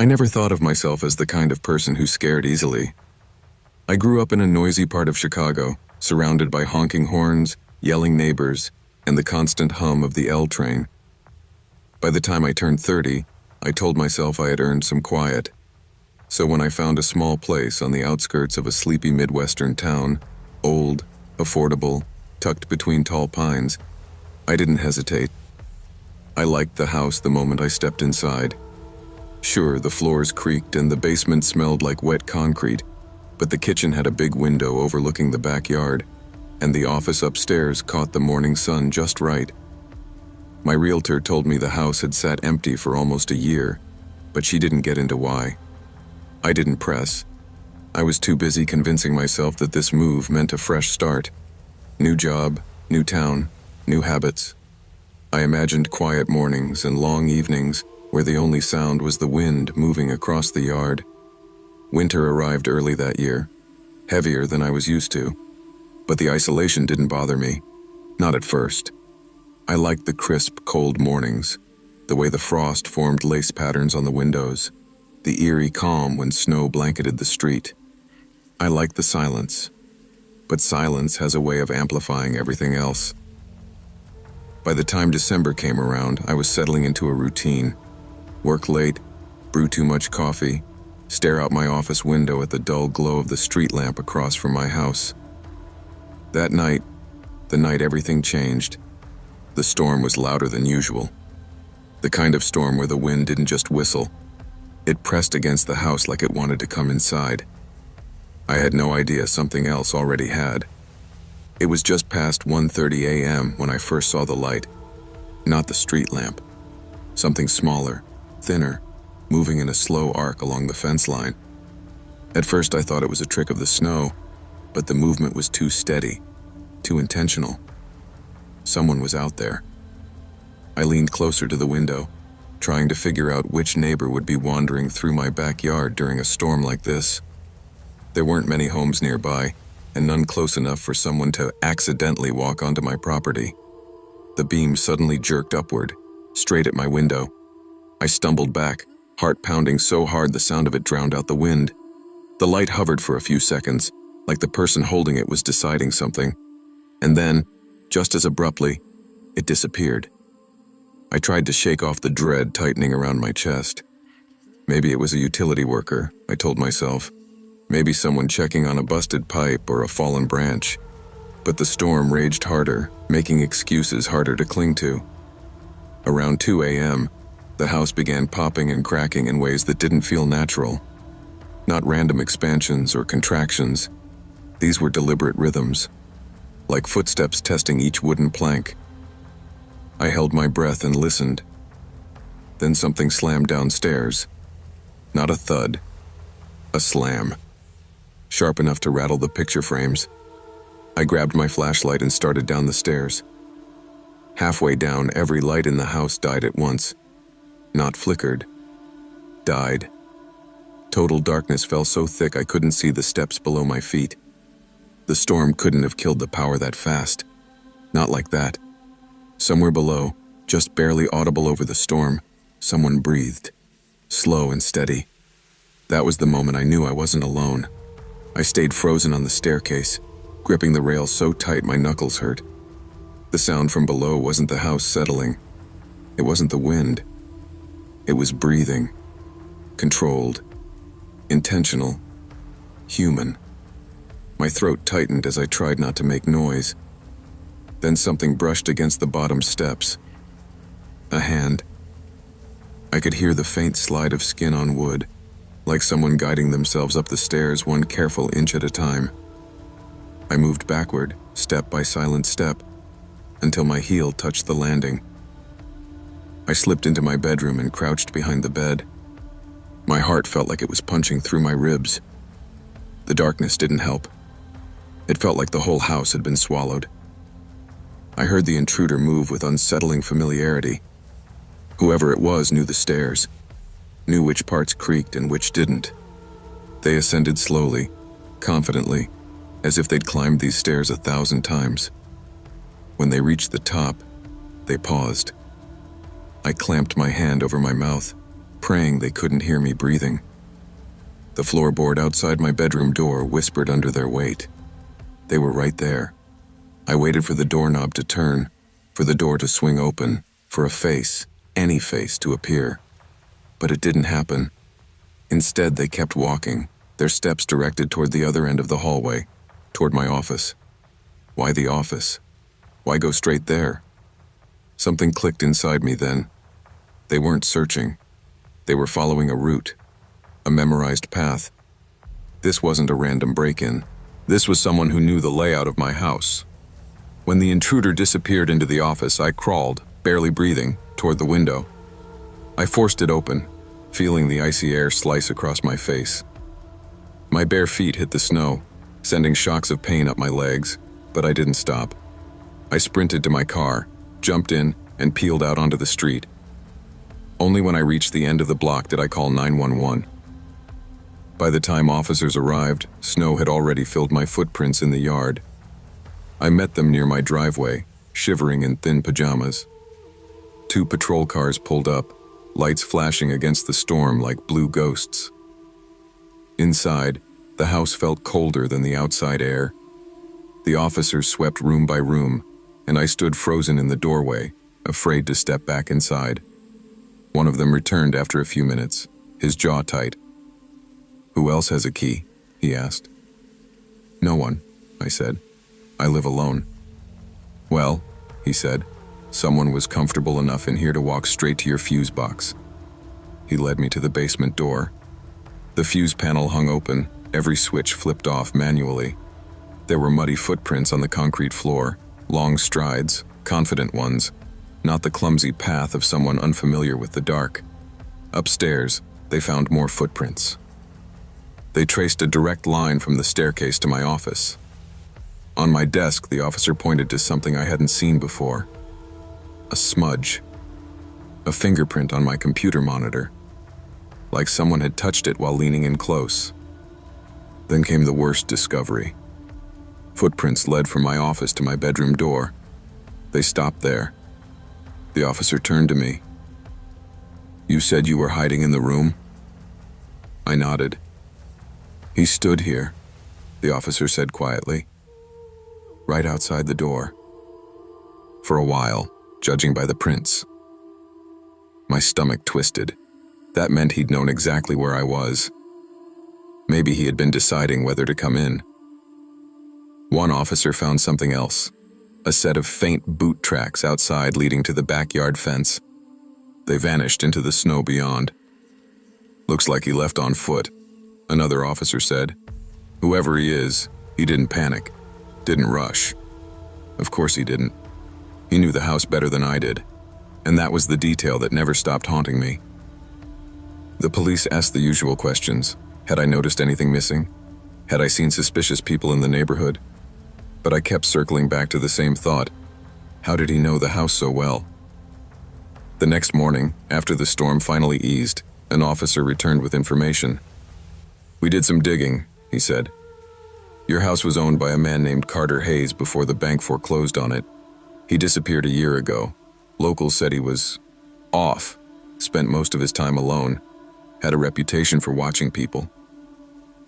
I never thought of myself as the kind of person who scared easily. I grew up in a noisy part of Chicago, surrounded by honking horns, yelling neighbors, and the constant hum of the L train. By the time I turned 30, I told myself I had earned some quiet. So when I found a small place on the outskirts of a sleepy Midwestern town, old, affordable, tucked between tall pines, I didn't hesitate. I liked the house the moment I stepped inside. Sure, the floors creaked and the basement smelled like wet concrete, but the kitchen had a big window overlooking the backyard, and the office upstairs caught the morning sun just right. My realtor told me the house had sat empty for almost a year, but she didn't get into why. I didn't press. I was too busy convincing myself that this move meant a fresh start. New job, new town, new habits. I imagined quiet mornings and long evenings where the only sound was the wind moving across the yard. Winter arrived early that year, heavier than I was used to, but the isolation didn't bother me, not at first. I liked the crisp, cold mornings, the way the frost formed lace patterns on the windows, the eerie calm when snow blanketed the street. I liked the silence, but silence has a way of amplifying everything else. By the time December came around, I was settling into a routine. Work late, brew too much coffee, stare out my office window at the dull glow of the street lamp across from my house. That night, the night everything changed, the storm was louder than usual. The kind of storm where the wind didn't just whistle, it pressed against the house like it wanted to come inside. I had no idea something else already had. It was just past 1:30 a.m. when I first saw the light, not the street lamp. Something smaller, thinner, moving in a slow arc along the fence line. At first I thought it was a trick of the snow, but the movement was too steady, too intentional. Someone was out there. I leaned closer to the window, trying to figure out which neighbor would be wandering through my backyard during a storm like this. There weren't many homes nearby, and none close enough for someone to accidentally walk onto my property. The beam suddenly jerked upward, straight at my window. I stumbled back, heart pounding so hard the sound of it drowned out the wind. The light hovered for a few seconds, like the person holding it was deciding something. And then, just as abruptly, it disappeared. I tried to shake off the dread tightening around my chest. Maybe it was a utility worker, I told myself. Maybe someone checking on a busted pipe or a fallen branch. But the storm raged harder, making excuses harder to cling to. Around 2 a.m., the house began popping and cracking in ways that didn't feel natural. Not random expansions or contractions. These were deliberate rhythms, like footsteps testing each wooden plank. I held my breath and listened. Then something slammed downstairs. Not a thud, a slam. Sharp enough to rattle the picture frames. I grabbed my flashlight and started down the stairs. Halfway down, every light in the house died at once. Not flickered. Died. Total darkness fell so thick I couldn't see the steps below my feet. The storm couldn't have killed the power that fast. Not like that. Somewhere below, just barely audible over the storm, someone breathed. Slow and steady. That was the moment I knew I wasn't alone. I stayed frozen on the staircase, gripping the rail so tight my knuckles hurt. The sound from below wasn't the house settling. It wasn't the wind. It was breathing. Controlled. Intentional. Human. My throat tightened as I tried not to make noise. Then something brushed against the bottom steps. A hand. I could hear the faint slide of skin on wood, like someone guiding themselves up the stairs one careful inch at a time. I moved backward, step by silent step, until my heel touched the landing. I slipped into my bedroom and crouched behind the bed. My heart felt like it was punching through my ribs. The darkness didn't help. It felt like the whole house had been swallowed. I heard the intruder move with unsettling familiarity. Whoever it was knew the stairs, knew which parts creaked and which didn't. They ascended slowly, confidently, as if they'd climbed these stairs 1,000 times. When they reached the top, they paused. I clamped my hand over my mouth, praying they couldn't hear me breathing. The floorboard outside my bedroom door whispered under their weight. They were right there. I waited for the doorknob to turn, for the door to swing open, for a face, any face, to appear. But it didn't happen. Instead, they kept walking, their steps directed toward the other end of the hallway, toward my office. Why the office? Why go straight there? Something clicked inside me then. They weren't searching. They were following a route, a memorized path. This wasn't a random break-in. This was someone who knew the layout of my house. When the intruder disappeared into the office, I crawled, barely breathing, toward the window. I forced it open, feeling the icy air slice across my face. My bare feet hit the snow, sending shocks of pain up my legs, but I didn't stop. I sprinted to my car, jumped in, and peeled out onto the street. Only when I reached the end of the block did I call 911. By the time officers arrived, snow had already filled my footprints in the yard. I met them near my driveway, shivering in thin pajamas. 2 patrol cars pulled up, lights flashing against the storm like blue ghosts. Inside, the house felt colder than the outside air. The officers swept room by room, and I stood frozen in the doorway, afraid to step back inside. One of them returned after a few minutes, his jaw tight. "Who else has a key?" he asked. "No one," I said. "I live alone." "Well," he said, "someone was comfortable enough in here to walk straight to your fuse box." He led me to the basement door. The fuse panel hung open, every switch flipped off manually. There were muddy footprints on the concrete floor, long strides, confident ones, not the clumsy path of someone unfamiliar with the dark. Upstairs, they found more footprints. They traced a direct line from the staircase to my office. On my desk, the officer pointed to something I hadn't seen before. A smudge. A fingerprint on my computer monitor. Like someone had touched it while leaning in close. Then came the worst discovery. Footprints led from my office to my bedroom door. They stopped there. The officer turned to me. "You said you were hiding in the room?" I nodded. "He stood here," the officer said quietly. "Right outside the door. For a while, judging by the prints." My stomach twisted. That meant he'd known exactly where I was. Maybe he had been deciding whether to come in. One officer found something else. A set of faint boot tracks outside leading to the backyard fence. They vanished into the snow beyond. "Looks like he left on foot," another officer said. "Whoever he is, he didn't panic. Didn't rush." Of course he didn't. He knew the house better than I did, and that was the detail that never stopped haunting me. The police asked the usual questions. Had I noticed anything missing? Had I seen suspicious people in the neighborhood? But I kept circling back to the same thought. How did he know the house so well? The next morning, after the storm finally eased, an officer returned with information. "We did some digging," he said. "Your house was owned by a man named Carter Hayes before the bank foreclosed on it. He disappeared a year ago. Locals said he was off, spent most of his time alone, had a reputation for watching people."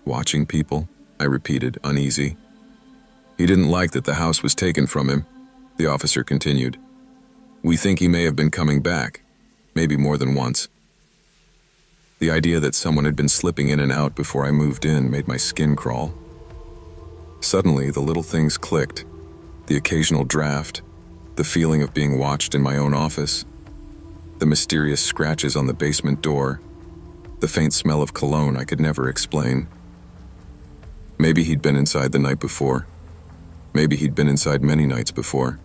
"Watching people?" I repeated, uneasy. "He didn't like that the house was taken from him," the officer continued. "We think he may have been coming back, maybe more than once." The idea that someone had been slipping in and out before I moved in made my skin crawl. Suddenly, the little things clicked. The occasional draft, the feeling of being watched in my own office, the mysterious scratches on the basement door, the faint smell of cologne I could never explain. Maybe he'd been inside the night before. Maybe he'd been inside many nights before.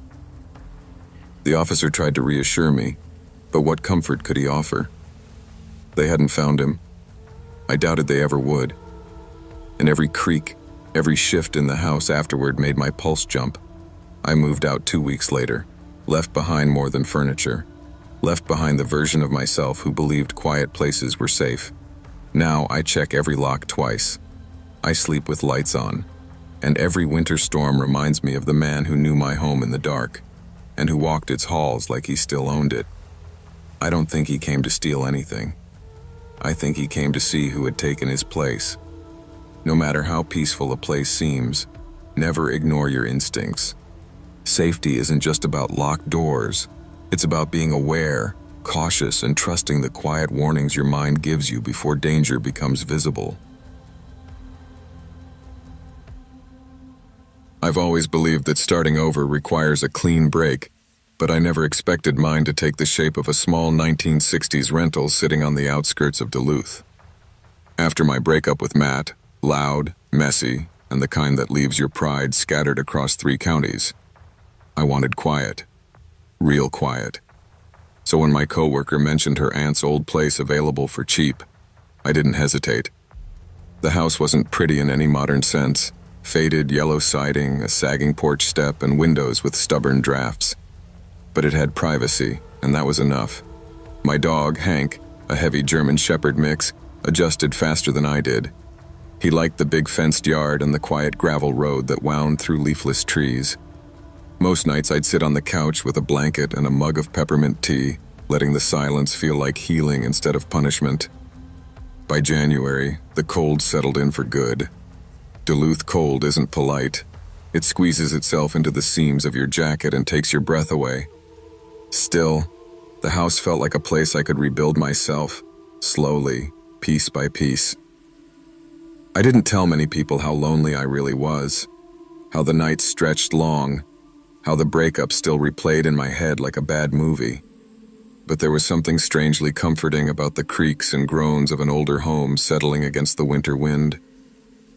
The officer tried to reassure me, but what comfort could he offer? They hadn't found him. I doubted they ever would. And every creak, every shift in the house afterward made my pulse jump. I moved out 2 weeks later, left behind more than furniture, left behind the version of myself who believed quiet places were safe. Now I check every lock twice. I sleep with lights on, and every winter storm reminds me of the man who knew my home in the dark, and who walked its halls like he still owned it. I don't think he came to steal anything. I think he came to see who had taken his place. No matter how peaceful a place seems, never ignore your instincts. Safety isn't just about locked doors. It's about being aware, cautious, and trusting the quiet warnings your mind gives you before danger becomes visible. I've always believed that starting over requires a clean break, but I never expected mine to take the shape of a small 1960s rental sitting on the outskirts of Duluth. After my breakup with Matt, loud, messy, and the kind that leaves your pride scattered across 3 counties, I wanted quiet. Real quiet. So when my coworker mentioned her aunt's old place available for cheap, I didn't hesitate. The house wasn't pretty in any modern sense. Faded yellow siding, a sagging porch step, and windows with stubborn drafts. But it had privacy, and that was enough. My dog, Hank, a heavy German Shepherd mix, adjusted faster than I did. He liked the big fenced yard and the quiet gravel road that wound through leafless trees. Most nights I'd sit on the couch with a blanket and a mug of peppermint tea, letting the silence feel like healing instead of punishment. By January, the cold settled in for good. Duluth cold isn't polite. It squeezes itself into the seams of your jacket and takes your breath away. Still, the house felt like a place I could rebuild myself, slowly, piece by piece. I didn't tell many people how lonely I really was, how the nights stretched long, how the breakup still replayed in my head like a bad movie. But there was something strangely comforting about the creaks and groans of an older home settling against the winter wind.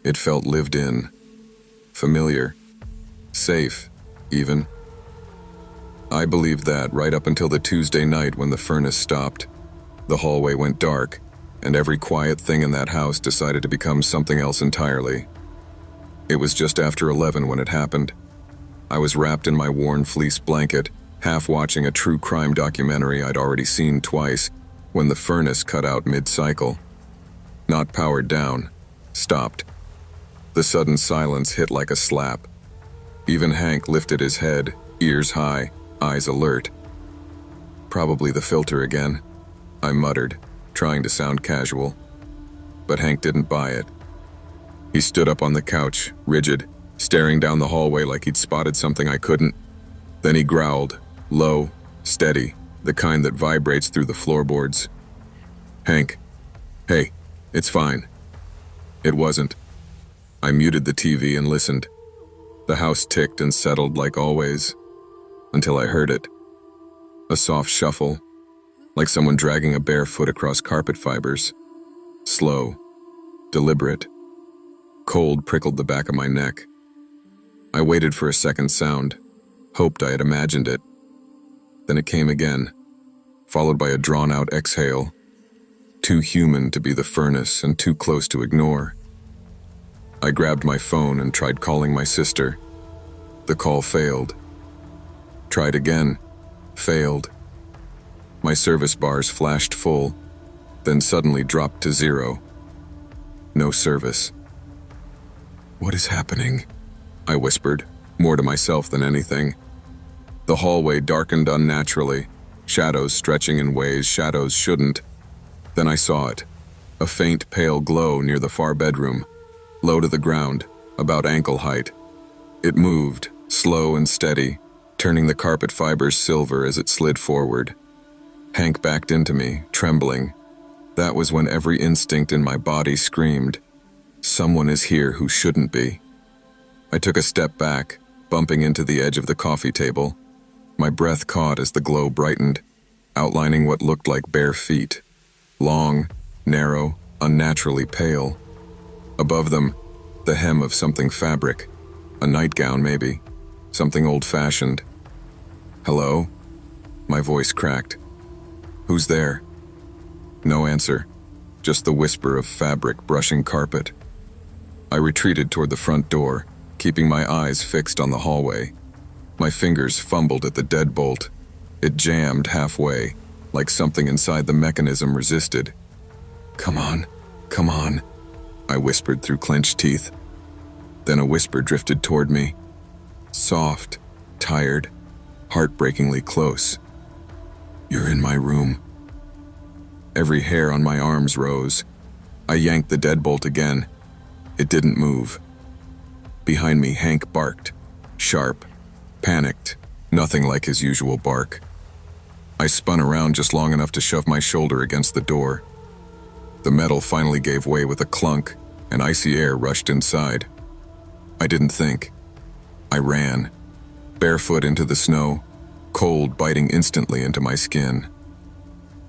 It felt lived in, familiar, safe, even. I believed that right up until the Tuesday night when the furnace stopped. The hallway went dark, and every quiet thing in that house decided to become something else entirely. It was just after 11 when it happened. I was wrapped in my worn fleece blanket, half watching a true crime documentary I'd already seen twice, when the furnace cut out mid-cycle. Not powered down, stopped. The sudden silence hit like a slap. Even Hank lifted his head, ears high, eyes alert. Probably the filter again, I muttered, trying to sound casual. But Hank didn't buy it. He stood up on the couch, rigid, staring down the hallway like he'd spotted something I couldn't. Then he growled, low, steady, the kind that vibrates through the floorboards. "Hank, hey, it's fine." It wasn't. I muted the TV and listened. The house ticked and settled like always, until I heard it. A soft shuffle, like someone dragging a bare foot across carpet fibers. Slow, deliberate. Cold prickled the back of my neck. I waited for a second sound, hoped I had imagined it. Then it came again, followed by a drawn-out exhale. Too human to be the furnace and too close to ignore. I grabbed my phone and tried calling my sister. The call failed. Tried again. Failed. My service bars flashed full, then suddenly dropped to 0. No service. "What is happening?" I whispered, more to myself than anything. The hallway darkened unnaturally, shadows stretching in ways shadows shouldn't. Then I saw it, a faint pale glow near the far bedroom, low to the ground, about ankle height. It moved, slow and steady, turning the carpet fibers silver as it slid forward. Hank backed into me, trembling. That was when every instinct in my body screamed, "Someone is here who shouldn't be." I took a step back, bumping into the edge of the coffee table. My breath caught as the glow brightened, outlining what looked like bare feet. Long, narrow, unnaturally pale. Above them, the hem of something fabric. A nightgown, maybe. Something old-fashioned. "Hello?" My voice cracked. "Who's there?" No answer, just the whisper of fabric brushing carpet. I retreated toward the front door, keeping my eyes fixed on the hallway. My fingers fumbled at the deadbolt. It jammed halfway, like something inside the mechanism resisted. "Come on, come on," I whispered through clenched teeth. Then a whisper drifted toward me. Soft, tired, heartbreakingly close. "You're in my room." Every hair on my arms rose. I yanked the deadbolt again. It didn't move. Behind me, Hank barked. Sharp. Panicked. Nothing like his usual bark. I spun around just long enough to shove my shoulder against the door. The metal finally gave way with a clunk, and icy air rushed inside. I didn't think. I ran, barefoot into the snow, cold biting instantly into my skin.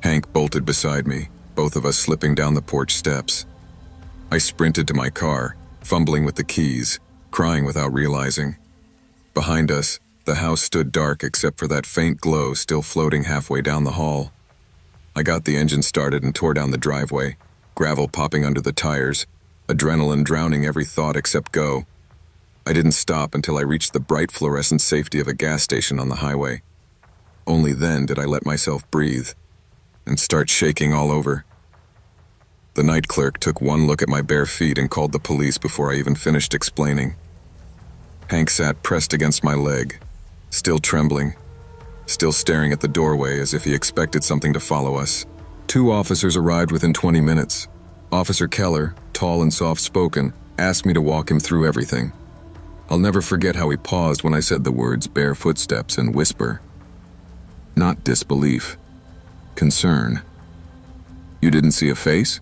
Hank bolted beside me, both of us slipping down the porch steps. I sprinted to my car, fumbling with the keys, crying without realizing. Behind us, the house stood dark except for that faint glow still floating halfway down the hall. I got the engine started and tore down the driveway, gravel popping under the tires, adrenaline drowning every thought except go. I didn't stop until I reached the bright fluorescent safety of a gas station on the highway. Only then did I let myself breathe and start shaking all over. The night clerk took one look at my bare feet and called the police before I even finished explaining. Hank sat pressed against my leg, still trembling, still staring at the doorway as if he expected something to follow us. 2 officers arrived within 20 minutes. Officer Keller, tall and soft-spoken, asked me to walk him through everything. I'll never forget how he paused when I said the words bare footsteps and whisper. Not disbelief. Concern. You didn't see a face?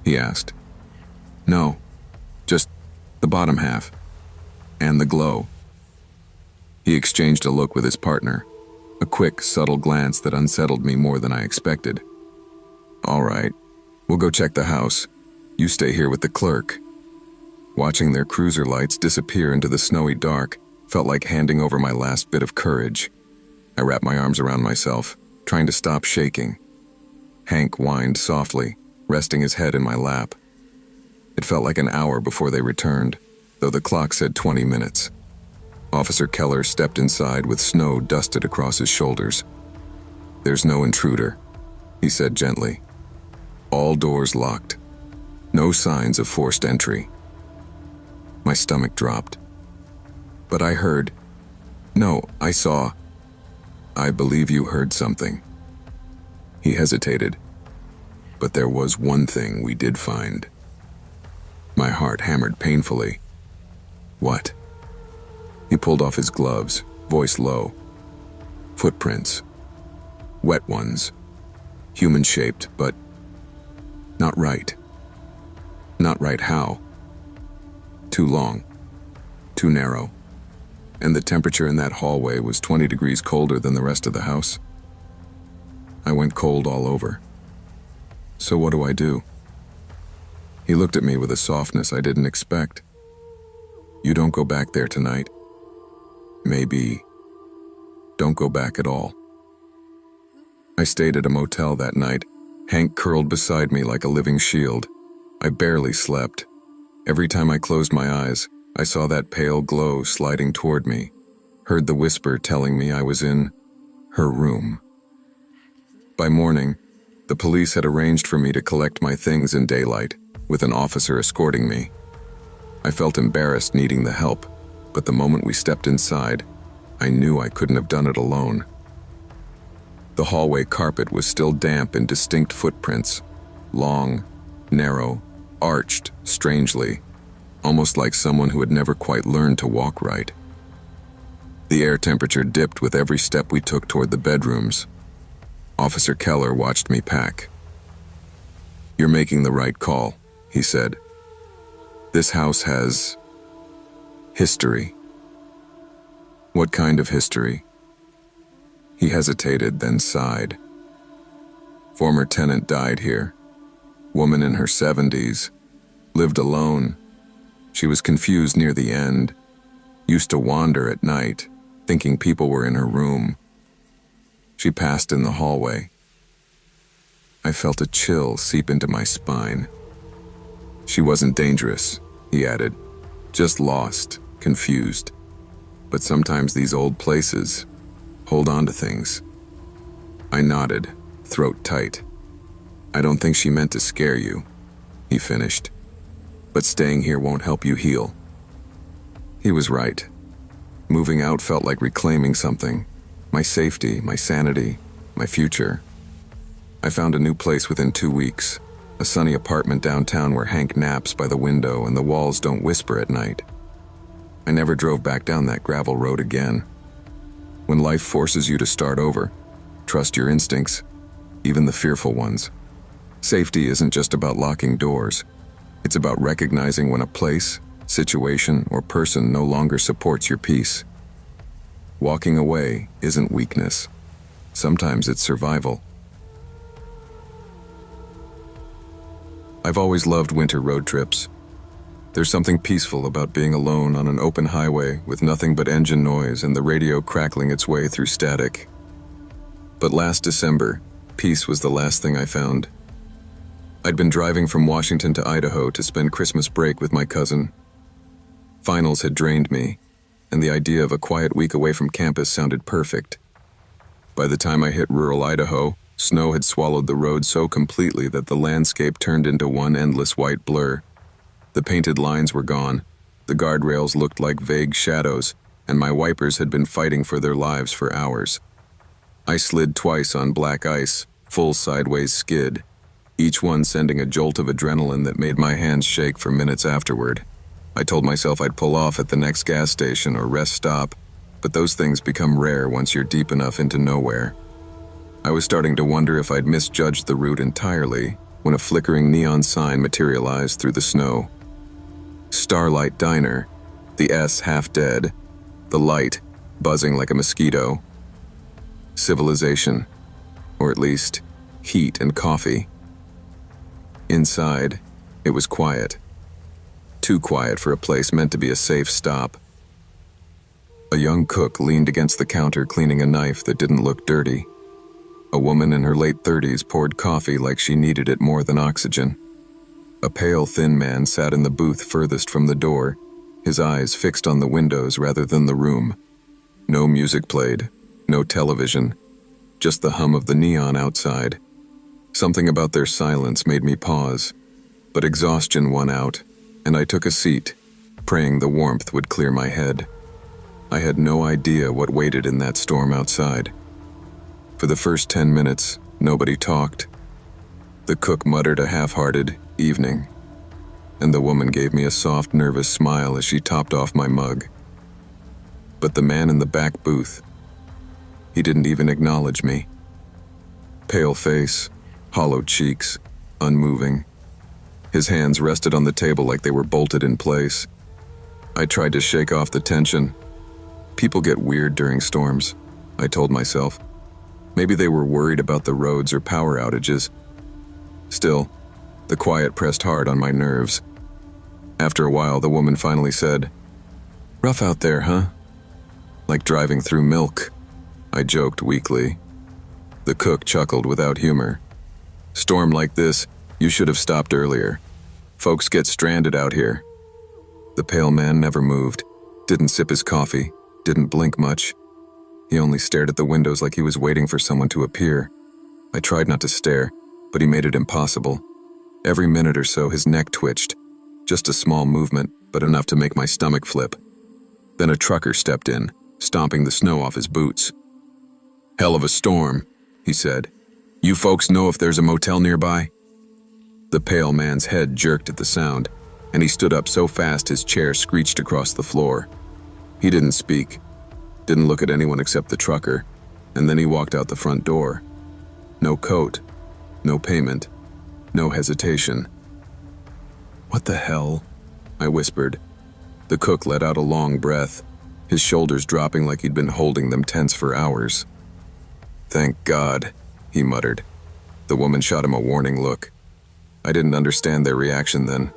He asked. No, just the bottom half. And the glow. He exchanged a look with his partner, a quick, subtle glance that unsettled me more than I expected. All right, we'll go check the house. You stay here with the clerk. Watching their cruiser lights disappear into the snowy dark felt like handing over my last bit of courage. I wrapped my arms around myself, trying to stop shaking. Hank whined softly, resting his head in my lap. It felt like an hour before they returned, though the clock said 20 minutes. Officer Keller stepped inside with snow dusted across his shoulders. There's no intruder, he said gently. All doors locked. No signs of forced entry. My stomach dropped. But I heard. No, I saw. I believe you heard something. He hesitated. But there was one thing we did find. My heart hammered painfully. What? He pulled off his gloves, voice low. Footprints. Wet ones. Human-shaped, but not right. Not right how? Too long. Too narrow. And the temperature in that hallway was 20 degrees colder than the rest of the house. I went cold all over. So what do I do? He looked at me with a softness I didn't expect. You don't go back there tonight. Maybe don't go back at all. I stayed at a motel that night, Hank curled beside me like a living shield. I barely slept. Every time I closed my eyes, I saw that pale glow sliding toward me, heard the whisper telling me I was in her room. By morning, the police had arranged for me to collect my things in daylight, with an officer escorting me. I felt embarrassed needing the help, but the moment we stepped inside, I knew I couldn't have done it alone. The hallway carpet was still damp in distinct footprints, long, narrow, arched strangely, almost like someone who had never quite learned to walk right. The air temperature dipped with every step we took toward the bedrooms. Officer Keller watched me pack. You're making the right call, he said. This house has history. What kind of history? He hesitated, then sighed. Former tenant died here. Woman in her 70s. Lived alone. She was confused near the end. Used to wander at night, thinking people were in her room. She passed in the hallway. I felt a chill seep into my spine. She wasn't dangerous, he added. Just lost, confused. But sometimes these old places hold on to things. I nodded, throat tight. I don't think she meant to scare you, he finished. But staying here won't help you heal. He was right. Moving out felt like reclaiming something. My safety, my sanity, my future. I found a new place within 2 weeks, a sunny apartment downtown where Hank naps by the window and the walls don't whisper at night. I never drove back down that gravel road again. When life forces you to start over, trust your instincts, even the fearful ones. Safety isn't just about locking doors. It's about recognizing when a place, situation, or person no longer supports your peace. Walking away isn't weakness. Sometimes it's survival. I've always loved winter road trips. There's something peaceful about being alone on an open highway with nothing but engine noise and the radio crackling its way through static. But last December, peace was the last thing I found. I'd been driving from Washington to Idaho to spend Christmas break with my cousin. Finals had drained me, and the idea of a quiet week away from campus sounded perfect. By the time I hit rural Idaho, snow had swallowed the road so completely that the landscape turned into one endless white blur. The painted lines were gone, the guardrails looked like vague shadows, and my wipers had been fighting for their lives for hours. I slid twice on black ice, full sideways skid, each one sending a jolt of adrenaline that made my hands shake for minutes afterward. I told myself I'd pull off at the next gas station or rest stop, but those things become rare once you're deep enough into nowhere. I was starting to wonder if I'd misjudged the route entirely when a flickering neon sign materialized through the snow. Starlight Diner, the S half dead, the light buzzing like a mosquito. Civilization, or at least heat and coffee. Inside, it was quiet. Too quiet for a place meant to be a safe stop. A young cook leaned against the counter cleaning a knife that didn't look dirty. A woman in her late 30s poured coffee like she needed it more than oxygen. A pale, thin man sat in the booth furthest from the door, his eyes fixed on the windows rather than the room. No music played, no television, just the hum of the neon outside. Something about their silence made me pause, but exhaustion won out, and I took a seat, praying the warmth would clear my head. I had no idea what waited in that storm outside. For the first 10 minutes, nobody talked. The cook muttered a half-hearted "evening," and the woman gave me a soft, nervous smile as she topped off my mug. But the man in the back booth, he didn't even acknowledge me. Pale face, hollow cheeks, unmoving. His hands rested on the table like they were bolted in place. I tried to shake off the tension. People get weird during storms, I told myself. Maybe they were worried about the roads or power outages. Still, the quiet pressed hard on my nerves. After a while, the woman finally said, "Rough out there, huh?" "Like driving through milk," I joked weakly. The cook chuckled without humor. "Storm like this, you should have stopped earlier. Folks get stranded out here." The pale man never moved, didn't sip his coffee, didn't blink much. He only stared at the windows like he was waiting for someone to appear. I tried not to stare, but he made it impossible. Every minute or so, his neck twitched. Just a small movement, but enough to make my stomach flip. Then a trucker stepped in, stomping the snow off his boots. "Hell of a storm," he said. "You folks know if there's a motel nearby?" The pale man's head jerked at the sound, and he stood up so fast his chair screeched across the floor. He didn't speak, didn't look at anyone except the trucker, and then he walked out the front door. No coat, no payment, no hesitation. "What the hell?" I whispered. The cook let out a long breath, his shoulders dropping like he'd been holding them tense for hours. "Thank God," he muttered. The woman shot him a warning look. I didn't understand their reaction then.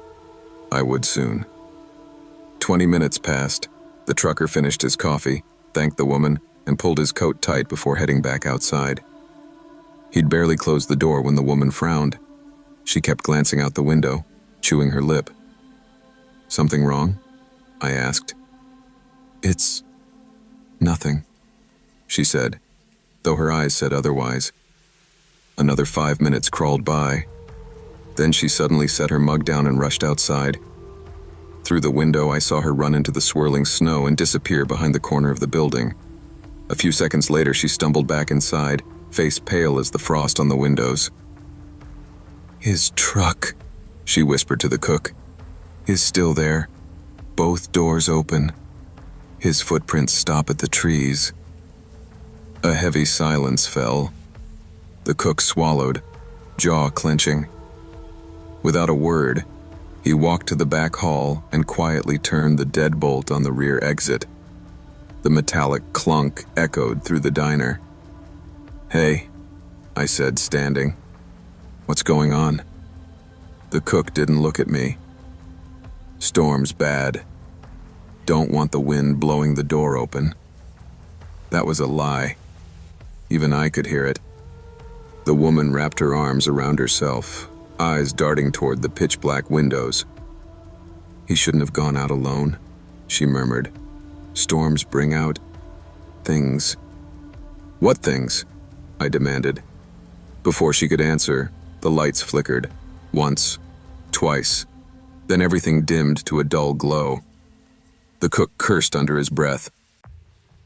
I would soon. 20 minutes passed. The trucker finished his coffee, thanked the woman, and pulled his coat tight before heading back outside. He'd barely closed the door when the woman frowned. She kept glancing out the window, chewing her lip. "Something wrong?" I asked. "It's nothing," she said, though her eyes said otherwise. Another 5 minutes crawled by. Then she suddenly set her mug down and rushed outside. Through the window, I saw her run into the swirling snow and disappear behind the corner of the building. A few seconds later, she stumbled back inside, face pale as the frost on the windows. "His truck," she whispered to the cook, "is still there. Both doors open. His footprints stop at the trees." A heavy silence fell. The cook swallowed, jaw clenching. Without a word, he walked to the back hall and quietly turned the deadbolt on the rear exit. The metallic clunk echoed through the diner. "Hey," I said, standing. "What's going on?" The cook didn't look at me. "Storm's bad. Don't want the wind blowing the door open." That was a lie. Even I could hear it. The woman wrapped her arms around herself, eyes darting toward the pitch-black windows. "He shouldn't have gone out alone," she murmured. "Storms bring out things." "What things?" I demanded. Before she could answer, the lights flickered. Once, twice. Then everything dimmed to a dull glow. The cook cursed under his breath.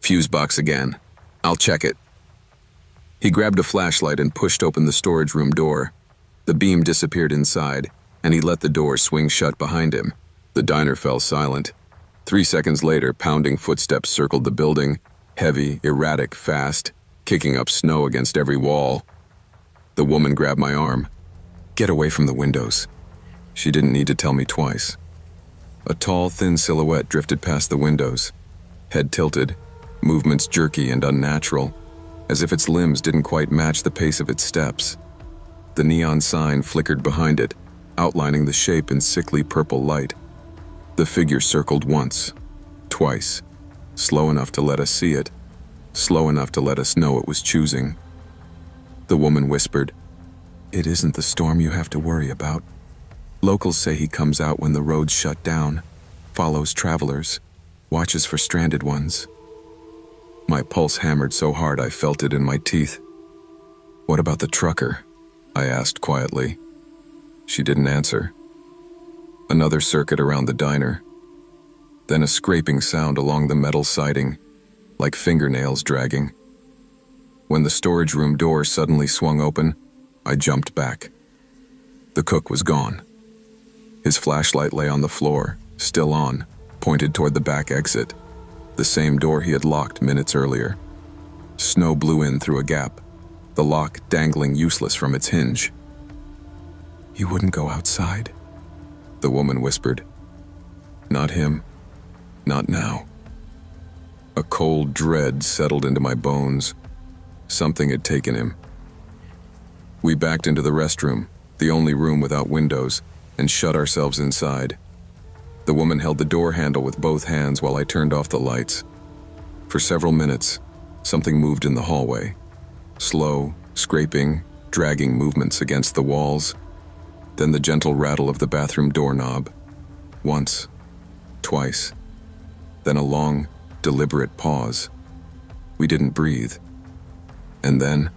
"Fuse box again. I'll check it." He grabbed a flashlight and pushed open the storage room door. The beam disappeared inside, and he let the door swing shut behind him. The diner fell silent. 3 seconds later, pounding footsteps circled the building, heavy, erratic, fast, kicking up snow against every wall. The woman grabbed my arm. "Get away from the windows." She didn't need to tell me twice. A tall, thin silhouette drifted past the windows, head tilted, movements jerky and unnatural, as if its limbs didn't quite match the pace of its steps. The neon sign flickered behind it, outlining the shape in sickly purple light. The figure circled once, twice, slow enough to let us see it, slow enough to let us know it was choosing. The woman whispered, "It isn't the storm you have to worry about. Locals say he comes out when the roads shut down, follows travelers, watches for stranded ones." My pulse hammered so hard I felt it in my teeth. "What about the trucker?" I asked quietly. She didn't answer. Another circuit around the diner. Then a scraping sound along the metal siding, like fingernails dragging. When the storage room door suddenly swung open, I jumped back. The cook was gone. His flashlight lay on the floor, still on, pointed toward the back exit, the same door he had locked minutes earlier. Snow blew in through a gap, the lock dangling useless from its hinge. "You wouldn't go outside?" the woman whispered. "Not him. Not now." A cold dread settled into my bones. Something had taken him. We backed into the restroom, the only room without windows, and shut ourselves inside. The woman held the door handle with both hands while I turned off the lights. For several minutes, something moved in the hallway. Slow, scraping, dragging movements against the walls. Then the gentle rattle of the bathroom doorknob. Once, twice. Then a long, deliberate pause. We didn't breathe. And then,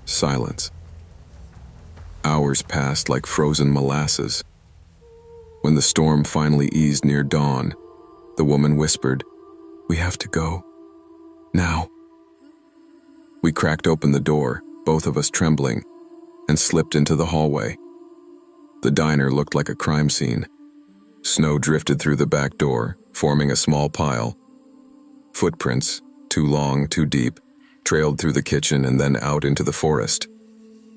silence. Hours passed like frozen molasses. When the storm finally eased near dawn, the woman whispered, "We have to go. Now." We cracked open the door, both of us trembling, and slipped into the hallway. The diner looked like a crime scene. Snow drifted through the back door, forming a small pile. Footprints, too long, too deep, trailed through the kitchen and then out into the forest.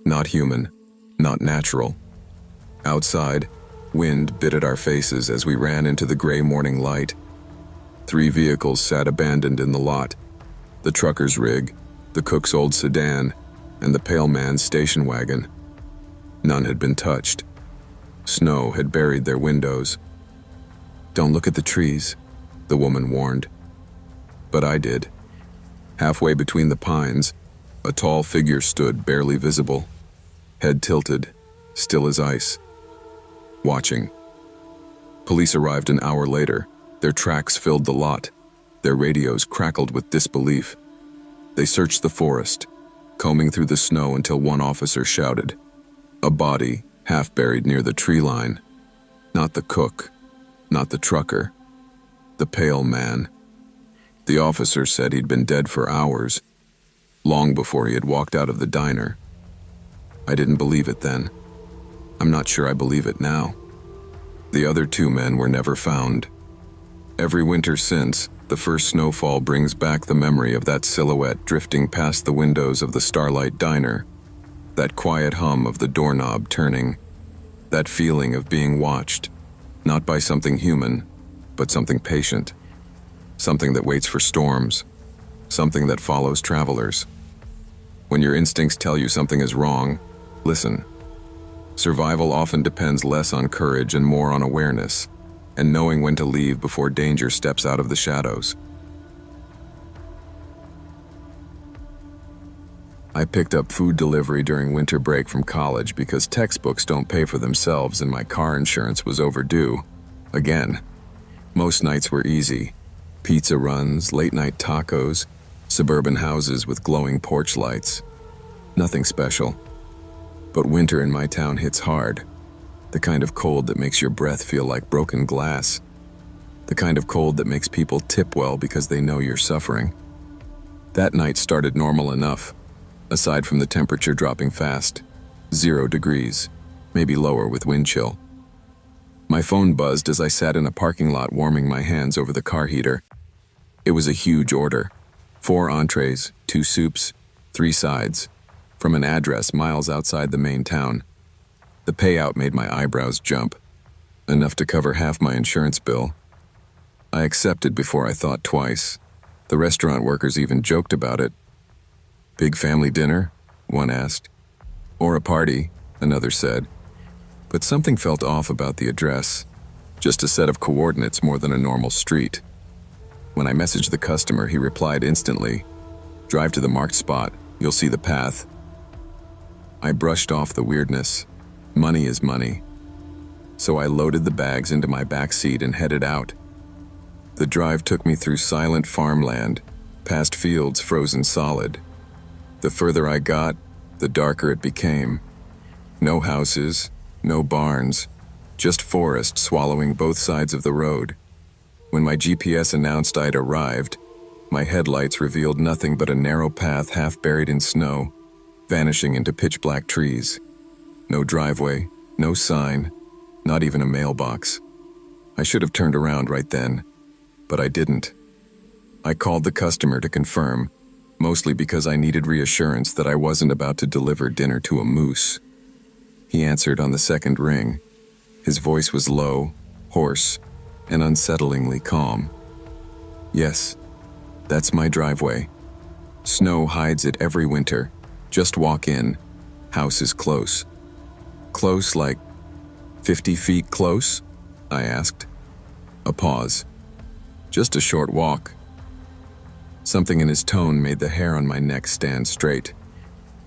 Not human, not natural. Outside, wind bit at our faces as we ran into the gray morning light. 3 vehicles sat abandoned in the lot. The trucker's rig, the cook's old sedan, and the pale man's station wagon. None had been touched. Snow had buried their windows. "Don't look at the trees," the woman warned. But I did. Halfway between the pines, a tall figure stood barely visible, head tilted, still as ice, watching. Police arrived an hour later. Their tracks filled the lot. Their radios crackled with disbelief. They searched the forest, combing through the snow until one officer shouted. A body, half buried near the tree line. Not the cook, not the trucker. The pale man. The officer said he'd been dead for hours. long before he had walked out of the diner. I didn't believe it then. I'm not sure I believe it now. The other two men were never found. Every winter since, the first snowfall brings back the memory of that silhouette drifting past the windows of the Starlight Diner, that quiet hum of the doorknob turning, that feeling of being watched, not by something human, but something patient, something that waits for storms, something that follows travelers. When your instincts tell you something is wrong, listen. Survival often depends less on courage and more on awareness, and knowing when to leave before danger steps out of the shadows. I picked up food delivery during winter break from college because textbooks don't pay for themselves and my car insurance was overdue. Again. Most nights were easy. Pizza runs, late-night tacos, suburban houses with glowing porch lights. Nothing special. But winter in my town hits hard. The kind of cold that makes your breath feel like broken glass. The kind of cold that makes people tip well because they know you're suffering. That night started normal enough, aside from the temperature dropping fast. 0 degrees, maybe lower with wind chill. My phone buzzed as I sat in a parking lot warming my hands over the car heater. It was a huge order. 4 entrees, 2 soups, 3 sides, from an address miles outside the main town. The payout made my eyebrows jump, enough to cover half my insurance bill. I accepted before I thought twice. The restaurant workers even joked about it. "Big family dinner?" one asked. "Or a party," another said. But something felt off about the address, just a set of coordinates more than a normal street. When I messaged the customer, he replied instantly, "Drive to the marked spot, you'll see the path." I brushed off the weirdness. Money is money. So I loaded the bags into my back seat and headed out. The drive took me through silent farmland, past fields frozen solid. The further I got, the darker it became. No houses, no barns, just forest swallowing both sides of the road. When my GPS announced I'd arrived, my headlights revealed nothing but a narrow path half buried in snow, vanishing into pitch-black trees. No driveway, no sign, not even a mailbox. I should have turned around right then, but I didn't. I called the customer to confirm, mostly because I needed reassurance that I wasn't about to deliver dinner to a moose. He answered on the second ring. His voice was low, hoarse, and unsettlingly calm. "Yes, that's my driveway. Snow hides it every winter. Just walk in. House is close." "Close like 50 feet close?" I asked. A pause. "Just a short walk." Something in his tone made the hair on my neck stand straight.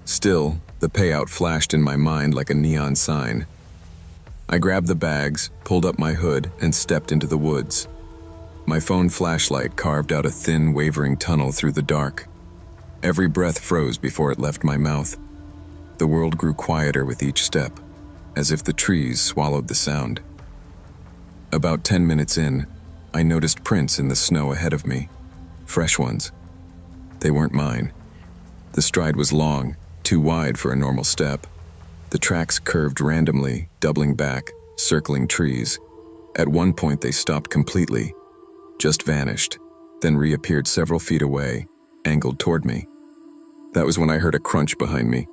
Still, the payout flashed in my mind like a neon sign. I grabbed the bags, pulled up my hood, and stepped into the woods. My phone flashlight carved out a thin, wavering tunnel through the dark. Every breath froze before it left my mouth. The world grew quieter with each step, as if the trees swallowed the sound. About 10 minutes in, I noticed prints in the snow ahead of me. Fresh ones. They weren't mine. The stride was long, too wide for a normal step. The tracks curved randomly, doubling back, circling trees. At one point they stopped completely, just vanished, then reappeared several feet away, angled toward me. That was when I heard a crunch behind me.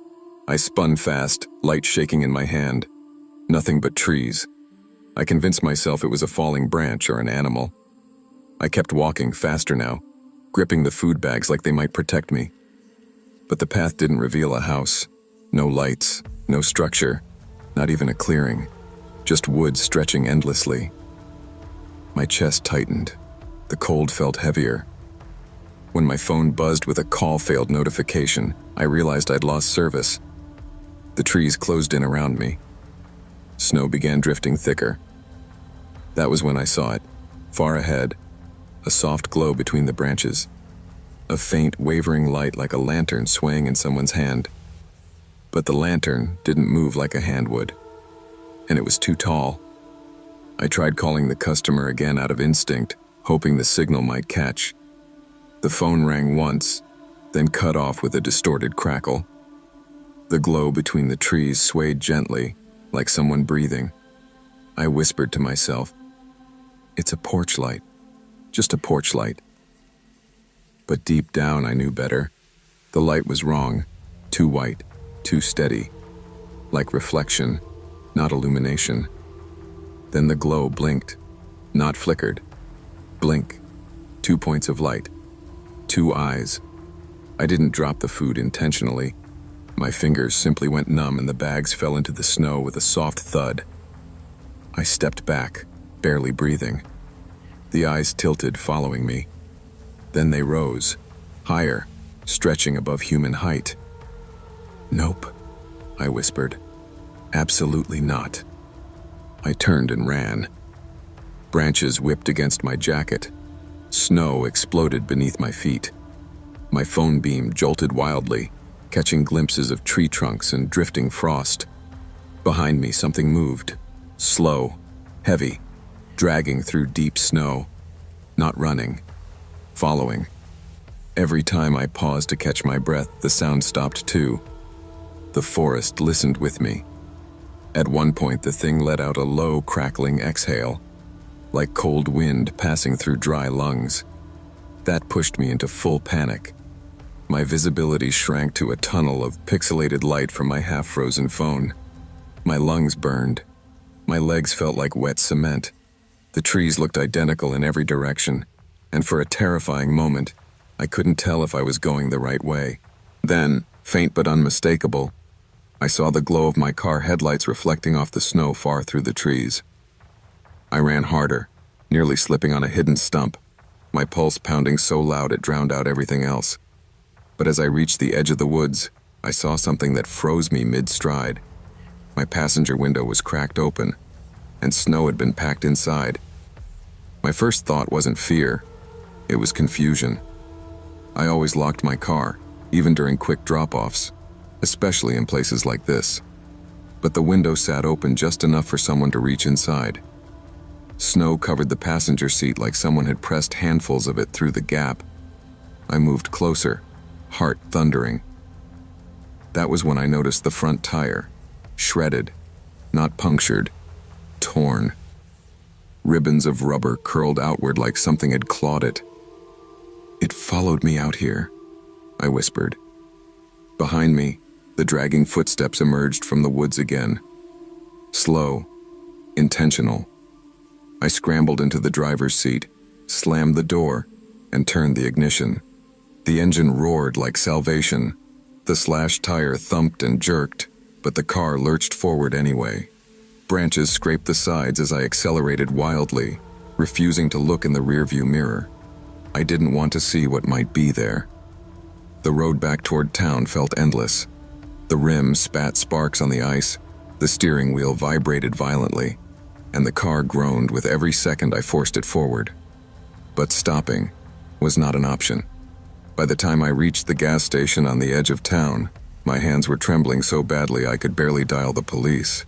I spun fast, light shaking in my hand. Nothing but trees. I convinced myself it was a falling branch or an animal. I kept walking faster now, gripping the food bags like they might protect me. But the path didn't reveal a house. No lights, no structure, not even a clearing. Just woods stretching endlessly. My chest tightened. The cold felt heavier. When my phone buzzed with a call failed notification, I realized I'd lost service. The trees closed in around me. Snow began drifting thicker. That was when I saw it, far ahead, a soft glow between the branches. A faint, wavering light like a lantern swaying in someone's hand. But the lantern didn't move like a hand would, and it was too tall. I tried calling the customer again out of instinct, hoping the signal might catch. The phone rang once, then cut off with a distorted crackle. The glow between the trees swayed gently, like someone breathing. I whispered to myself, "It's a porch light, just a porch light." But deep down I knew better. The light was wrong, too white, too steady, like reflection, not illumination. Then the glow blinked, not flickered. Blink, 2 points of light, 2 eyes. I didn't drop the food intentionally. My fingers simply went numb and the bags fell into the snow with a soft thud. I stepped back, barely breathing. The eyes tilted, following me. Then they rose, higher, stretching above human height. "Nope," I whispered. "Absolutely not." I turned and ran. Branches whipped against my jacket. Snow exploded beneath my feet. My phone beam jolted wildly, catching glimpses of tree trunks and drifting frost. Behind me, something moved, slow, heavy, dragging through deep snow. Not running, following. Every time I paused to catch my breath, the sound stopped too. The forest listened with me. At one point, the thing let out a low, crackling exhale, like cold wind passing through dry lungs. That pushed me into full panic. My visibility shrank to a tunnel of pixelated light from my half-frozen phone. My lungs burned. My legs felt like wet cement. The trees looked identical in every direction, and for a terrifying moment, I couldn't tell if I was going the right way. Then, faint but unmistakable, I saw the glow of my car headlights reflecting off the snow far through the trees. I ran harder, nearly slipping on a hidden stump, my pulse pounding so loud it drowned out everything else. But as I reached the edge of the woods, I saw something that froze me mid-stride. My passenger window was cracked open, and snow had been packed inside. My first thought wasn't fear, it was confusion. I always locked my car, even during quick drop-offs, especially in places like this. But the window sat open just enough for someone to reach inside. Snow covered the passenger seat like someone had pressed handfuls of it through the gap. I moved closer, heart thundering. That was when I noticed the front tire, shredded, not punctured, torn. Ribbons of rubber curled outward like something had clawed it. "It followed me out here," I whispered. Behind me, the dragging footsteps emerged from the woods again. Slow, intentional. I scrambled into the driver's seat, slammed the door, and turned the ignition. The engine roared like salvation. The slashed tire thumped and jerked, but the car lurched forward anyway. Branches scraped the sides as I accelerated wildly, refusing to look in the rearview mirror. I didn't want to see what might be there. The road back toward town felt endless. The rim spat sparks on the ice, the steering wheel vibrated violently, and the car groaned with every second I forced it forward. But stopping was not an option. By the time I reached the gas station on the edge of town, my hands were trembling so badly I could barely dial the police.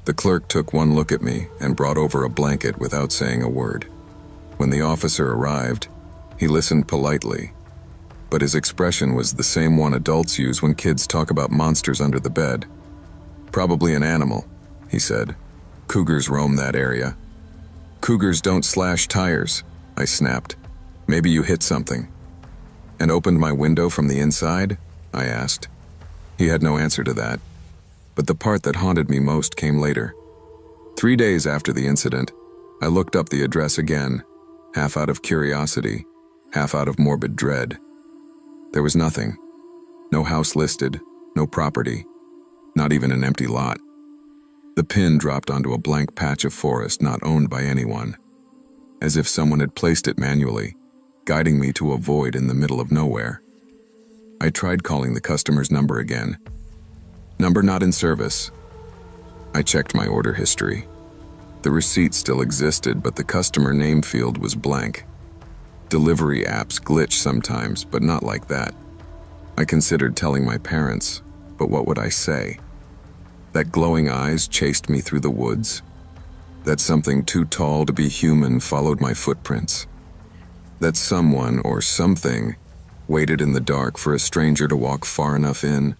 The clerk took one look at me and brought over a blanket without saying a word. When the officer arrived, he listened politely, but his expression was the same one adults use when kids talk about monsters under the bed. "Probably an animal," he said. "Cougars roam that area." "Cougars don't slash tires," I snapped. "Maybe you hit something." "And opened my window from the inside?" I asked. He had no answer to that. But the part that haunted me most came later. 3 days after the incident, I looked up the address again, half out of curiosity, half out of morbid dread. There was nothing. No house listed, no property, not even an empty lot. The pin dropped onto a blank patch of forest not owned by anyone, as if someone had placed it manually, guiding me to a void in the middle of nowhere. I tried calling the customer's number again. "Number not in service." I checked my order history. The receipt still existed, but the customer name field was blank. Delivery apps glitch sometimes, but not like that. I considered telling my parents, but what would I say? That glowing eyes chased me through the woods? That something too tall to be human followed my footprints? That someone or something waited in the dark for a stranger to walk far enough in.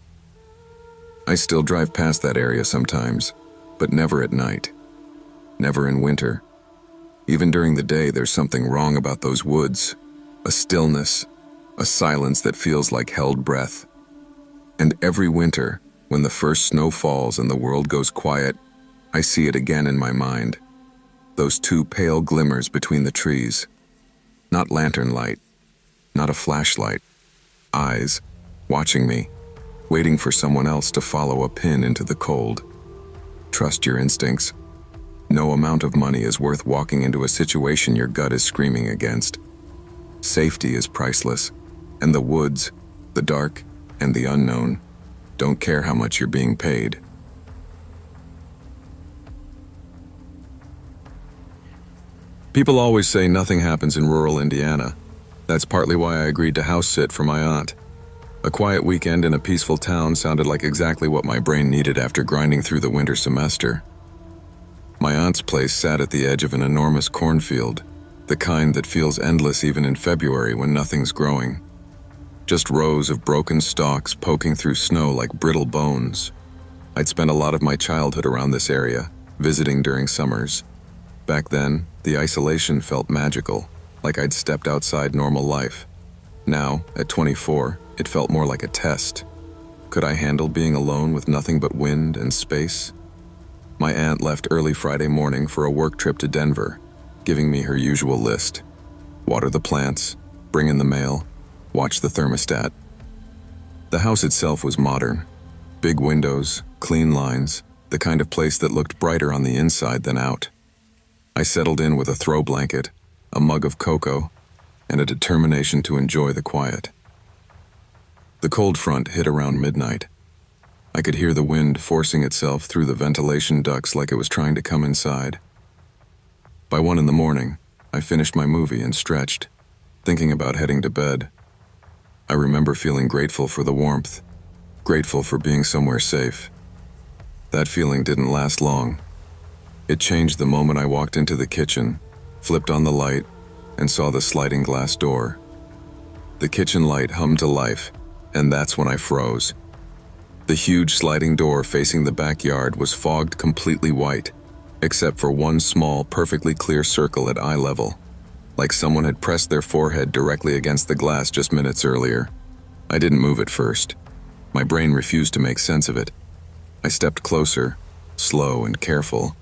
I still drive past that area sometimes, but never at night. Never in winter. Even during the day, there's something wrong about those woods. A stillness, a silence that feels like held breath. And every winter, when the first snow falls and the world goes quiet, I see it again in my mind. Those two pale glimmers between the trees. Not lantern light, not a flashlight. Eyes, watching me, waiting for someone else to follow a pin into the cold. Trust your instincts. No amount of money is worth walking into a situation your gut is screaming against. Safety is priceless, and the woods, the dark, and the unknown don't care how much you're being paid. People always say nothing happens in rural Indiana. That's partly why I agreed to house sit for my aunt. A quiet weekend in a peaceful town sounded like exactly what my brain needed after grinding through the winter semester. My aunt's place sat at the edge of an enormous cornfield, the kind that feels endless even in February when nothing's growing. Just rows of broken stalks poking through snow like brittle bones. I'd spent a lot of my childhood around this area, visiting during summers. Back then, the isolation felt magical, like I'd stepped outside normal life. Now, at 24, it felt more like a test. Could I handle being alone with nothing but wind and space? My aunt left early Friday morning for a work trip to Denver, giving me her usual list. Water the plants, bring in the mail, watch the thermostat. The house itself was modern. Big windows, clean lines, the kind of place that looked brighter on the inside than out. I settled in with a throw blanket, a mug of cocoa, and a determination to enjoy the quiet. The cold front hit around midnight. I could hear the wind forcing itself through the ventilation ducts like it was trying to come inside. By 1 a.m, I finished my movie and stretched, thinking about heading to bed. I remember feeling grateful for the warmth, grateful for being somewhere safe. That feeling didn't last long. It changed the moment I walked into the kitchen, flipped on the light, and saw the sliding glass door. The kitchen light hummed to life, and that's when I froze. The huge sliding door facing the backyard was fogged completely white, except for one small, perfectly clear circle at eye level, like someone had pressed their forehead directly against the glass just minutes earlier. I didn't move at first. My brain refused to make sense of it. I stepped closer, slow and careful.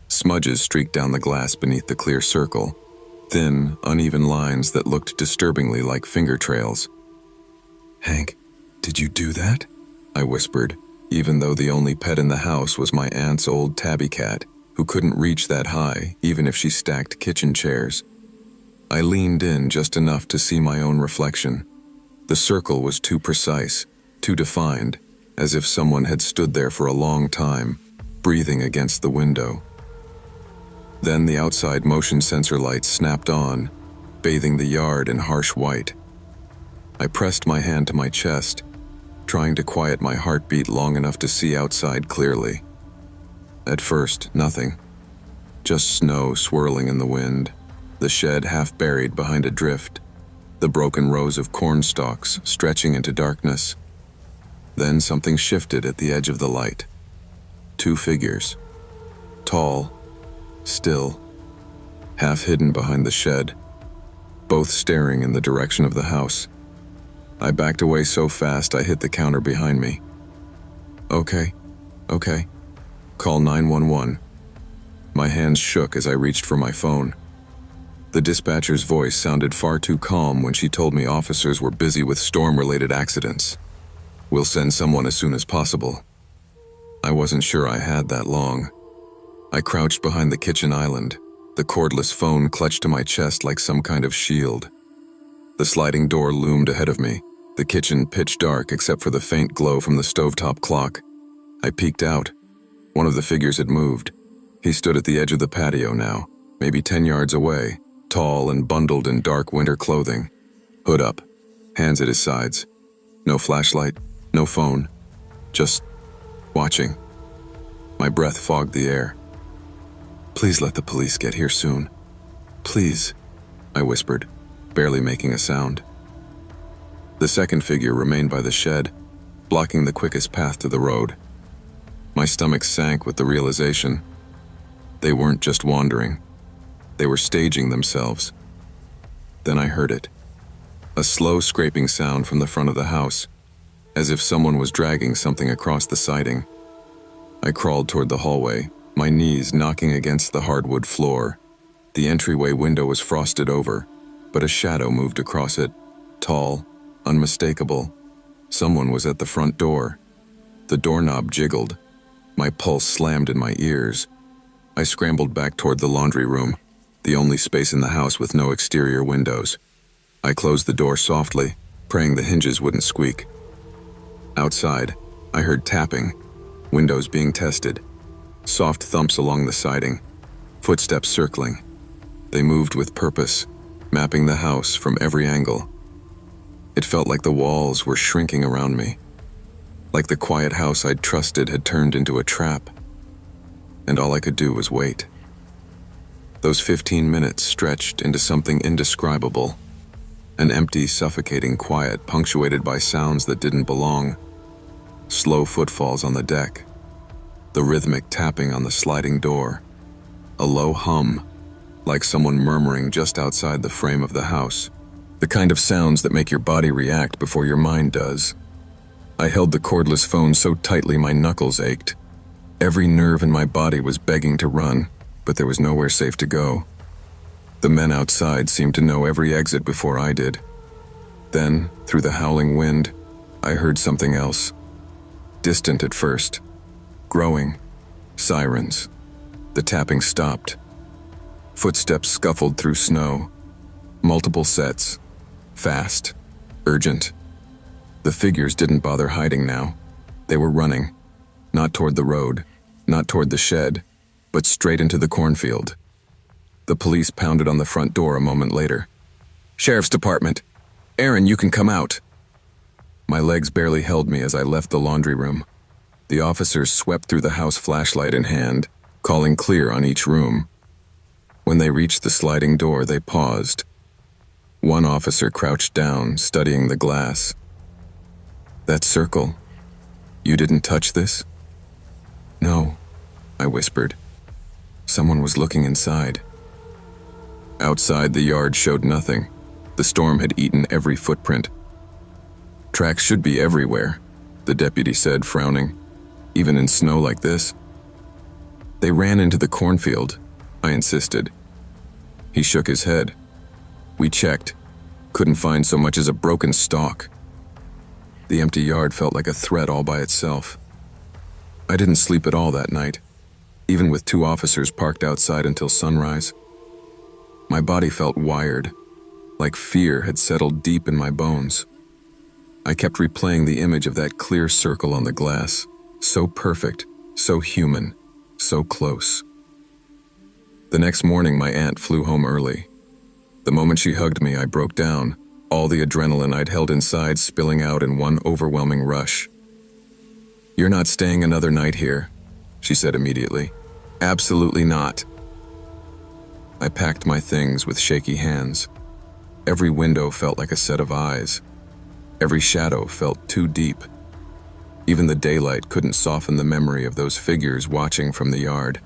Smudges streaked down the glass beneath the clear circle, thin, uneven lines that looked disturbingly like finger trails. "Hank, did you do that?" I whispered, even though the only pet in the house was my aunt's old tabby cat, who couldn't reach that high even if she stacked kitchen chairs. I leaned in just enough to see my own reflection. The circle was too precise, too defined, as if someone had stood there for a long time, breathing against the window. Then the outside motion sensor lights snapped on, bathing the yard in harsh white. I pressed my hand to my chest, trying to quiet my heartbeat long enough to see outside clearly. At first, nothing. Just snow swirling in the wind, the shed half buried behind a drift, the broken rows of corn stalks stretching into darkness. Then something shifted at the edge of the light. 2 figures. Tall, still, half hidden behind the shed, both staring in the direction of the house. I backed away so fast I hit the counter behind me. Okay. Call 911. My hands shook as I reached for my phone. The dispatcher's voice sounded far too calm when she told me officers were busy with storm-related accidents. "We'll send someone as soon as possible." I wasn't sure I had that long. I crouched behind the kitchen island, the cordless phone clutched to my chest like some kind of shield. The sliding door loomed ahead of me, the kitchen pitch dark except for the faint glow from the stovetop clock. I peeked out. One of the figures had moved. He stood at the edge of the patio now, maybe 10 yards away, tall and bundled in dark winter clothing. Hood up, hands at his sides. No flashlight, no phone, just watching. My breath fogged the air. "Please let the police get here soon. Please," I whispered, barely making a sound. The second figure remained by the shed, blocking the quickest path to the road. My stomach sank with the realization. They weren't just wandering. They were staging themselves. Then I heard it. A slow scraping sound from the front of the house, as if someone was dragging something across the siding. I crawled toward the hallway, my knees knocking against the hardwood floor. The entryway window was frosted over, but a shadow moved across it, tall, unmistakable. Someone was at the front door. The doorknob jiggled. My pulse slammed in my ears. I scrambled back toward the laundry room, the only space in the house with no exterior windows. I closed the door softly, praying the hinges wouldn't squeak. Outside, I heard tapping, windows being tested, soft thumps along the siding, footsteps circling. They moved with purpose, mapping the house from every angle. It felt like the walls were shrinking around me, like the quiet house I'd trusted had turned into a trap. And all I could do was wait. Those 15 minutes stretched into something indescribable, an empty, suffocating quiet punctuated by sounds that didn't belong. Slow footfalls on the deck, the rhythmic tapping on the sliding door, a low hum, like someone murmuring just outside the frame of the house, the kind of sounds that make your body react before your mind does. I held the cordless phone so tightly my knuckles ached. Every nerve in my body was begging to run, but there was nowhere safe to go. The men outside seemed to know every exit before I did. Then, through the howling wind, I heard something else. Distant at first. Growing. Sirens. The tapping stopped. Footsteps scuffled through snow. Multiple sets. Fast. Urgent. The figures didn't bother hiding now. They were running. Not toward the road, not toward the shed, but straight into the cornfield. The police pounded on the front door a moment later. "Sheriff's Department. Aaron, you can come out." My legs barely held me as I left the laundry room. The officers swept through the house, flashlight in hand, calling clear on each room. When they reached the sliding door, they paused. One officer crouched down, studying the glass. "That circle. You didn't touch this?" "No," I whispered. Someone was looking inside. Outside, the yard showed nothing. The storm had eaten every footprint. "Tracks should be everywhere," the deputy said, frowning. "Even in snow like this." "They ran into the cornfield," I insisted. He shook his head. "We checked. Couldn't find so much as a broken stalk." The empty yard felt like a threat all by itself. I didn't sleep at all that night, even with 2 officers parked outside until sunrise. My body felt wired, like fear had settled deep in my bones. I kept replaying the image of that clear circle on the glass, so perfect, so human, so close. The next morning, my aunt flew home early. The moment she hugged me, I broke down, all the adrenaline I'd held inside spilling out in one overwhelming rush. "You're not staying another night here," she said immediately. "Absolutely not." I packed my things with shaky hands. Every window felt like a set of eyes. Every shadow felt too deep. Even the daylight couldn't soften the memory of those figures watching from the yard.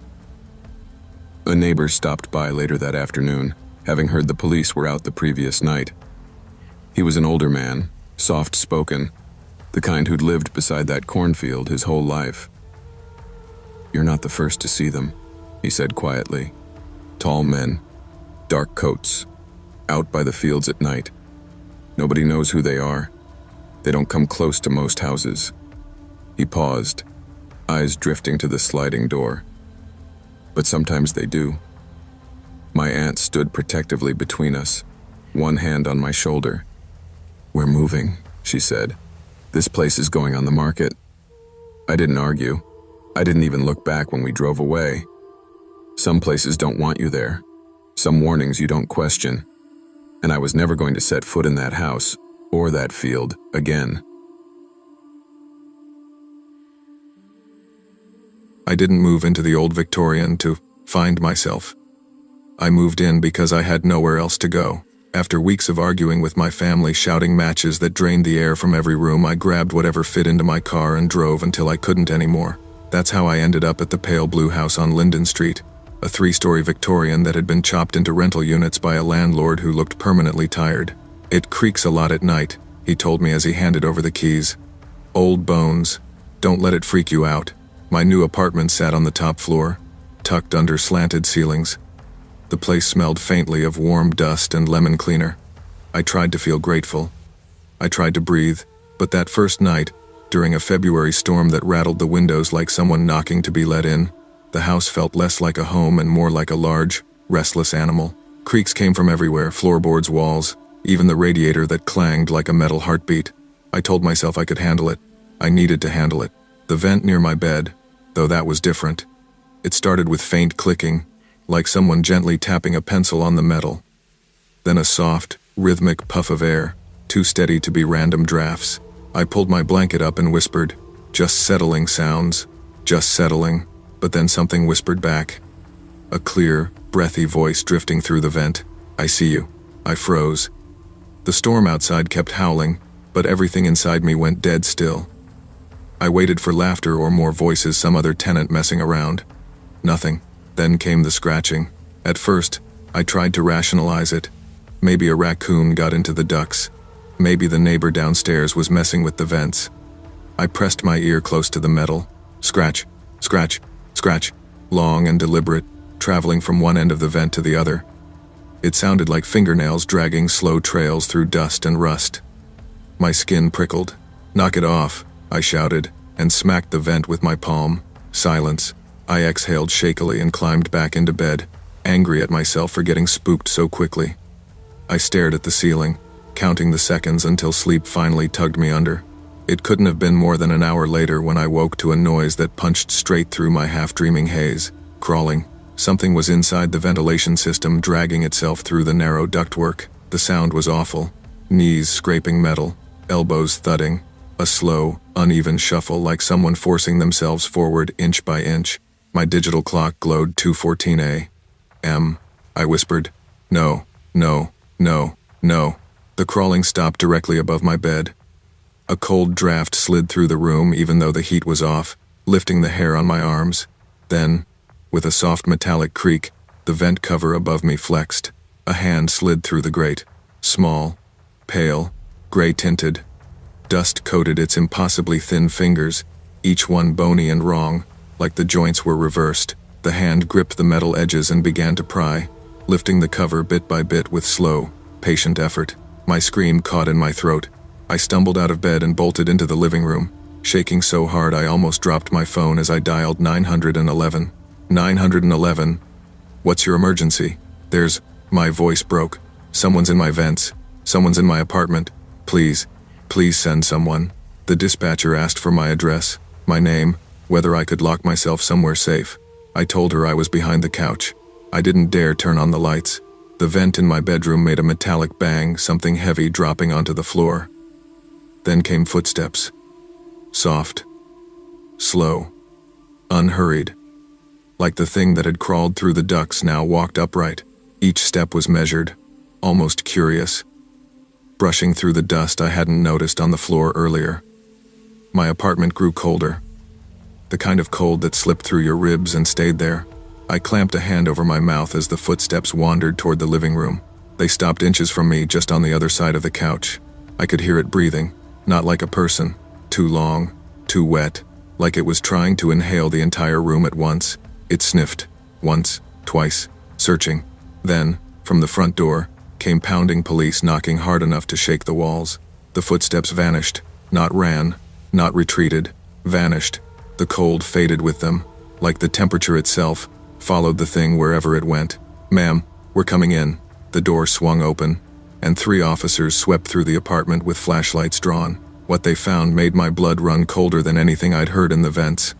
A neighbor stopped by later that afternoon, having heard the police were out the previous night. He was an older man, soft-spoken, the kind who'd lived beside that cornfield his whole life. "You're not the first to see them," he said quietly. "Tall men, dark coats, out by the fields at night. Nobody knows who they are. They don't come close to most houses." He paused, eyes drifting to the sliding door. "But sometimes they do." My aunt stood protectively between us, one hand on my shoulder. "We're moving," she said. "This place is going on the market." I didn't argue. I didn't even look back when we drove away. Some places don't want you there. Some warnings you don't question. And I was never going to set foot in that house, or that field, again. I didn't move into the old Victorian to find myself. I moved in because I had nowhere else to go. After weeks of arguing with my family, shouting matches that drained the air from every room, I grabbed whatever fit into my car and drove until I couldn't anymore. That's how I ended up at the pale blue house on Linden Street, a 3-story Victorian that had been chopped into rental units by a landlord who looked permanently tired. It creaks a lot at night, he told me as he handed over the keys. Old bones. Don't let it freak you out. My new apartment sat on the top floor, tucked under slanted ceilings. The place smelled faintly of warm dust and lemon cleaner. I tried to feel grateful. I tried to breathe, but that first night, during a February storm that rattled the windows like someone knocking to be let in, the house felt less like a home and more like a large, restless animal. Creaks came from everywhere, floorboards, walls, even the radiator that clanged like a metal heartbeat. I told myself I could handle it. I needed to handle it. The vent near my bed, though that was different. It started with faint clicking, like someone gently tapping a pencil on the metal. Then a soft, rhythmic puff of air, too steady to be random drafts. I pulled my blanket up and whispered, "Just settling sounds, just settling," but then something whispered back. A clear, breathy voice drifting through the vent. "I see you." I froze. The storm outside kept howling, but everything inside me went dead still. I waited for laughter or more voices, some other tenant messing around. Nothing. Then came the scratching. At first, I tried to rationalize it. Maybe a raccoon got into the ducts. Maybe the neighbor downstairs was messing with the vents. I pressed my ear close to the metal. Scratch, scratch, scratch, long and deliberate, traveling from one end of the vent to the other. It sounded like fingernails dragging slow trails through dust and rust. My skin prickled. "Knock it off," I shouted, and smacked the vent with my palm. Silence. I exhaled shakily and climbed back into bed, angry at myself for getting spooked so quickly. I stared at the ceiling, counting the seconds until sleep finally tugged me under. It couldn't have been more than an hour later when I woke to a noise that punched straight through my half-dreaming haze. Crawling. Something was inside the ventilation system, dragging itself through the narrow ductwork. The sound was awful. Knees scraping metal, elbows thudding, a slow, uneven shuffle like someone forcing themselves forward inch by inch. My digital clock glowed 2:14 a.m. I whispered, "No, no, no, no." The crawling stopped directly above my bed. A cold draft slid through the room even though the heat was off, lifting the hair on my arms. Then, with a soft metallic creak, the vent cover above me flexed. A hand slid through the grate. Small, pale, gray-tinted. Dust coated its impossibly thin fingers, each one bony and wrong, like the joints were reversed. The hand gripped the metal edges and began to pry, lifting the cover bit by bit with slow, patient effort. My scream caught in my throat. I stumbled out of bed and bolted into the living room, shaking so hard I almost dropped my phone as I dialed 911. 911. "What's your emergency?" My voice broke. "Someone's in my vents. Someone's in my apartment. Please, please send someone." The dispatcher asked for my address, my name, whether I could lock myself somewhere safe. I told her I was behind the couch. I didn't dare turn on the lights. The vent in my bedroom made a metallic bang, something heavy dropping onto the floor. Then came footsteps. Soft. Slow. Unhurried. Like the thing that had crawled through the ducts now walked upright. Each step was measured, almost curious. Brushing through the dust I hadn't noticed on the floor earlier. My apartment grew colder. The kind of cold that slipped through your ribs and stayed there. I clamped a hand over my mouth as the footsteps wandered toward the living room. They stopped inches from me, just on the other side of the couch. I could hear it breathing, not like a person. Too long, too wet, like it was trying to inhale the entire room at once. It sniffed, once, twice, searching. Then, from the front door, came pounding police, knocking hard enough to shake the walls. The footsteps vanished, not ran, not retreated, vanished. The cold faded with them, like the temperature itself, followed the thing wherever it went. "Ma'am, we're coming in." The door swung open, and 3 officers swept through the apartment with flashlights drawn. What they found made my blood run colder than anything I'd heard in the vents.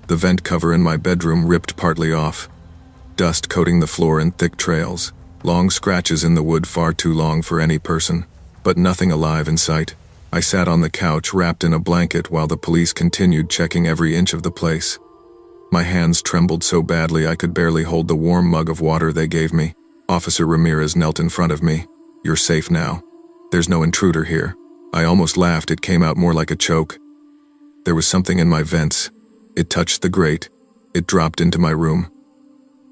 The vent cover in my bedroom ripped partly off, dust coating the floor in thick trails, long scratches in the wood far too long for any person, but nothing alive in sight. I sat on the couch wrapped in a blanket while the police continued checking every inch of the place. My hands trembled so badly I could barely hold the warm mug of water they gave me. Officer Ramirez knelt in front of me. "You're safe now. There's no intruder here." I almost laughed. It came out more like a choke. There was something in my vents. It touched the grate. It dropped into my room.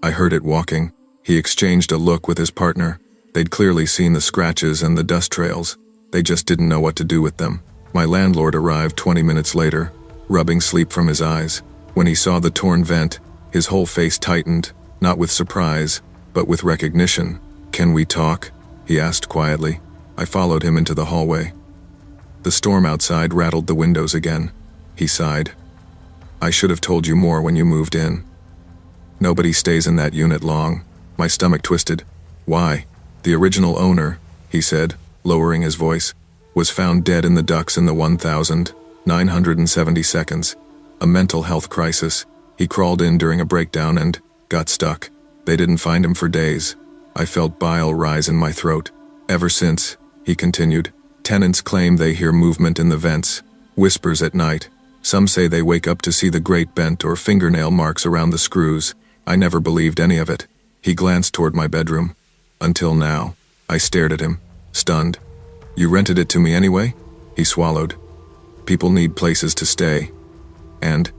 I heard it walking. He exchanged a look with his partner. They'd clearly seen the scratches and the dust trails. They just didn't know what to do with them. My landlord arrived 20 minutes later, rubbing sleep from his eyes. When he saw the torn vent, his whole face tightened, not with surprise, but with recognition. "Can we talk?" he asked quietly. I followed him into the hallway. The storm outside rattled the windows again. He sighed. "I should have told you more when you moved in. Nobody stays in that unit long." My stomach twisted. "Why?" "The original owner," he said, lowering his voice, "was found dead in the ducts in the 1970 seconds. A mental health crisis. He crawled in during a breakdown and got stuck. They didn't find him for days." I felt bile rise in my throat. "Ever since," he continued, "tenants claim they hear movement in the vents, whispers at night. Some say they wake up to see the grate bent or fingernail marks around the screws. I never believed any of it." He glanced toward my bedroom. "Until now." I stared at him, stunned. "You rented it to me anyway?" He swallowed. "People need places to stay. And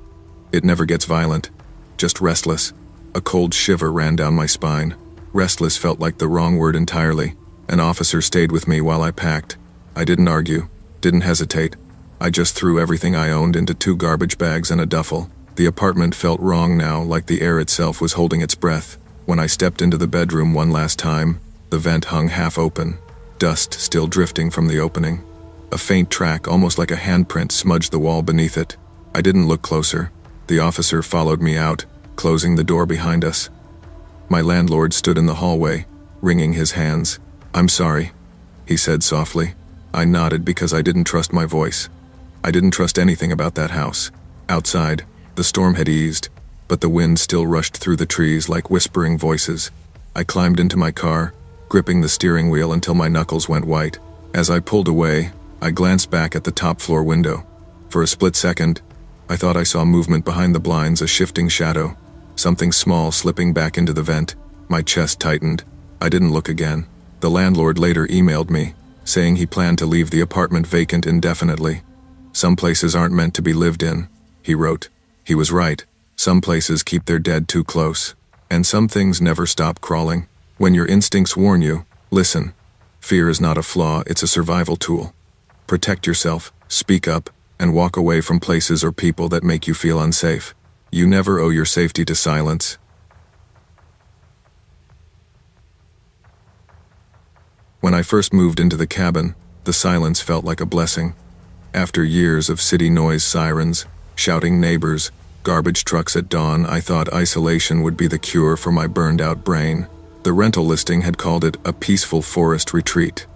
it never gets violent. Just restless." A cold shiver ran down my spine. Restless felt like the wrong word entirely. An officer stayed with me while I packed. I didn't argue, didn't hesitate. I just threw everything I owned into 2 garbage bags and a duffel. The apartment felt wrong now, like the air itself was holding its breath. When I stepped into the bedroom one last time, the vent hung half open, dust still drifting from the opening. A faint track, almost like a handprint, smudged the wall beneath it. I didn't look closer. The officer followed me out, closing the door behind us. My landlord stood in the hallway, wringing his hands. "I'm sorry," he said softly. I nodded because I didn't trust my voice. I didn't trust anything about that house. Outside, the storm had eased, but the wind still rushed through the trees like whispering voices. I climbed into my car, gripping the steering wheel until my knuckles went white. As I pulled away, I glanced back at the top floor window. For a split second, I thought I saw movement behind the blinds, a shifting shadow, something small slipping back into the vent. My chest tightened. I didn't look again. The landlord later emailed me, saying he planned to leave the apartment vacant indefinitely. "Some places aren't meant to be lived in," he wrote. He was right. Some places keep their dead too close. And some things never stop crawling. When your instincts warn you, listen. Fear is not a flaw, it's a survival tool. Protect yourself, speak up, and walk away from places or people that make you feel unsafe. You never owe your safety to silence. When I first moved into the cabin, the silence felt like a blessing. After years of city noise, sirens, shouting neighbors, garbage trucks at dawn, I thought isolation would be the cure for my burned-out brain. The rental listing had called it a peaceful forest retreat.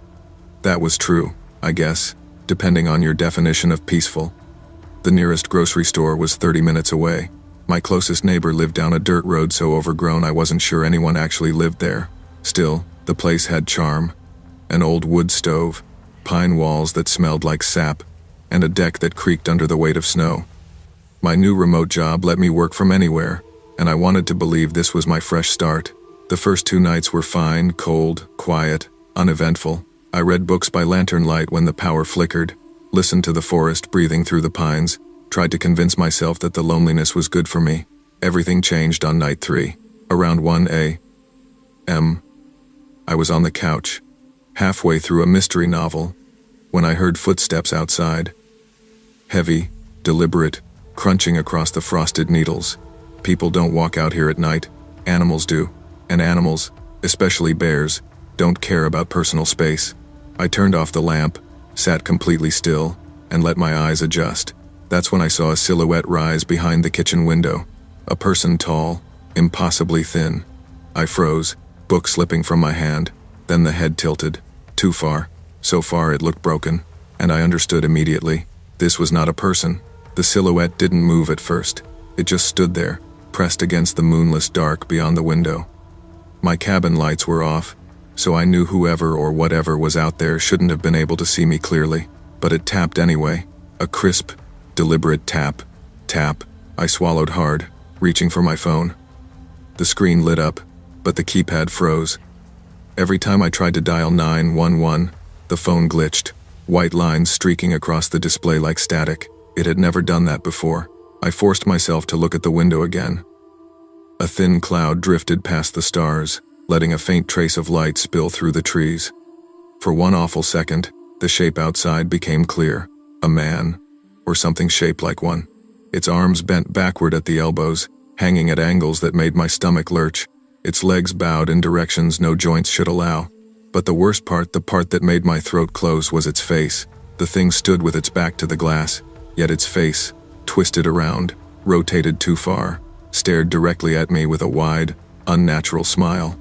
That was true, I guess, depending on your definition of peaceful. The nearest grocery store was 30 minutes away. My closest neighbor lived down a dirt road so overgrown I wasn't sure anyone actually lived there. Still, the place had charm. An old wood stove, pine walls that smelled like sap, and a deck that creaked under the weight of snow. My new remote job let me work from anywhere, and I wanted to believe this was my fresh start. The first 2 nights were fine, cold, quiet, uneventful. I read books by lantern light when the power flickered, listened to the forest breathing through the pines, tried to convince myself that the loneliness was good for me. Everything changed on night 3. Around 1 a.m., I was on the couch, halfway through a mystery novel, when I heard footsteps outside. Heavy, deliberate, crunching across the frosted needles. People don't walk out here at night. Animals do. And animals, especially bears, don't care about personal space. I turned off the lamp, sat completely still, and let my eyes adjust. That's when I saw a silhouette rise behind the kitchen window. A person tall, impossibly thin. I froze, book slipping from my hand. Then the head tilted. Too far. So far it looked broken. And I understood immediately. This was not a person. The silhouette didn't move at first. It just stood there, pressed against the moonless dark beyond the window. My cabin lights were off, so I knew whoever or whatever was out there shouldn't have been able to see me clearly. But it tapped anyway. A crisp, deliberate tap. Tap. I swallowed hard, reaching for my phone. The screen lit up, but the keypad froze. Every time I tried to dial 911, the phone glitched, white lines streaking across the display like static. It had never done that before. I forced myself to look at the window again. A thin cloud drifted past the stars, letting a faint trace of light spill through the trees. For one awful second, the shape outside became clear. A man, or something shaped like one. Its arms bent backward at the elbows, hanging at angles that made my stomach lurch. Its legs bowed in directions no joints should allow. But the worst part, the part that made my throat close, was its face. The thing stood with its back to the glass, yet its face, twisted around, rotated too far, stared directly at me with a wide, unnatural smile.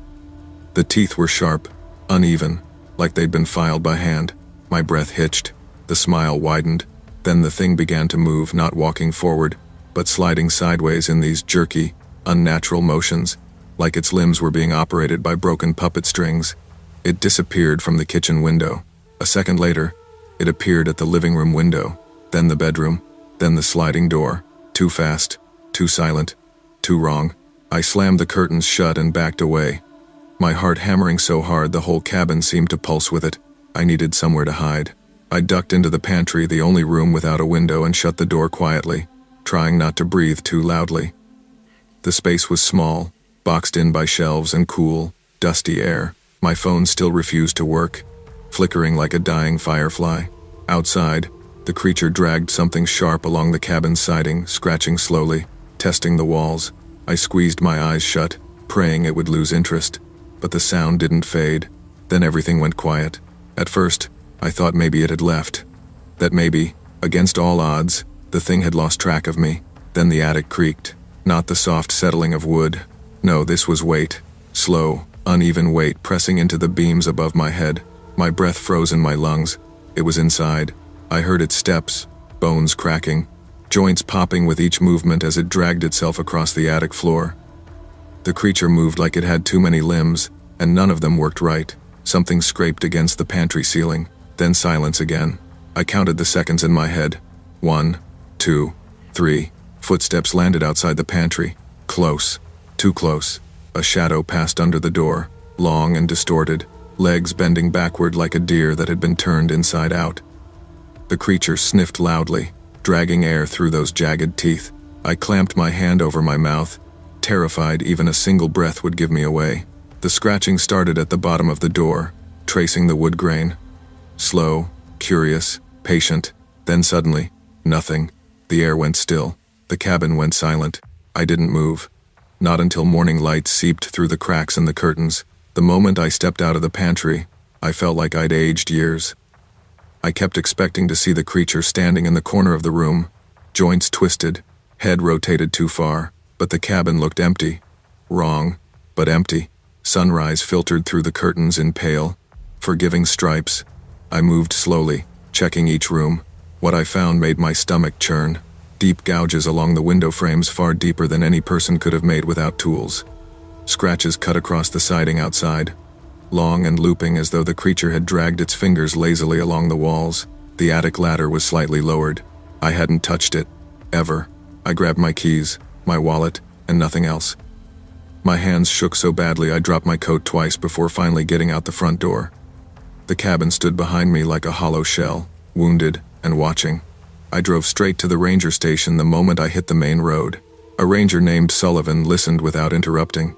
The teeth were sharp, uneven, like they'd been filed by hand. My breath hitched. The smile widened. Then the thing began to move, not walking forward, but sliding sideways in these jerky, unnatural motions, like its limbs were being operated by broken puppet strings. It disappeared from the kitchen window. A second later, it appeared at the living room window, then the bedroom, then the sliding door. Too fast, too silent, too wrong. I slammed the curtains shut and backed away, my heart hammering so hard the whole cabin seemed to pulse with it. I needed somewhere to hide. I ducked into the pantry, the only room without a window, and shut the door quietly, trying not to breathe too loudly. The space was small, boxed in by shelves and cool, dusty air. My phone still refused to work, flickering like a dying firefly. Outside, the creature dragged something sharp along the cabin's siding, scratching slowly, testing the walls. I squeezed my eyes shut, praying it would lose interest. But the sound didn't fade. Then everything went quiet. At first, I thought maybe it had left. That maybe, against all odds, the thing had lost track of me. Then the attic creaked. Not the soft settling of wood. No, this was weight. Slow, uneven weight pressing into the beams above my head. My breath froze in my lungs. It was inside. I heard its steps, bones cracking, joints popping with each movement as it dragged itself across the attic floor. The creature moved like it had too many limbs, and none of them worked right. Something scraped against the pantry ceiling, then silence again. I counted the seconds in my head. 1, 2, 3. Footsteps landed outside the pantry. Close. Too close. A shadow passed under the door, long and distorted, legs bending backward like a deer that had been turned inside out. The creature sniffed loudly, dragging air through those jagged teeth. I clamped my hand over my mouth, terrified even a single breath would give me away. The scratching started at the bottom of the door, tracing the wood grain. Slow, curious, patient. Then suddenly, nothing. The air went still. The cabin went silent. I didn't move. Not until morning light seeped through the cracks in the curtains. The moment I stepped out of the pantry, I felt like I'd aged years. I kept expecting to see the creature standing in the corner of the room, joints twisted, head rotated too far. But the cabin looked empty. Wrong, but empty. Sunrise filtered through the curtains in pale, forgiving stripes. I moved slowly, checking each room. What I found made my stomach churn. Deep gouges along the window frames, far deeper than any person could have made without tools. Scratches cut across the siding outside, long and looping as though the creature had dragged its fingers lazily along the walls. The attic ladder was slightly lowered. I hadn't touched it, ever. I grabbed my keys, my wallet, and nothing else. My hands shook so badly I dropped my coat twice before finally getting out the front door. The cabin stood behind me like a hollow shell, wounded and watching. I drove straight to the ranger station the moment I hit the main road. A ranger named Sullivan listened without interrupting.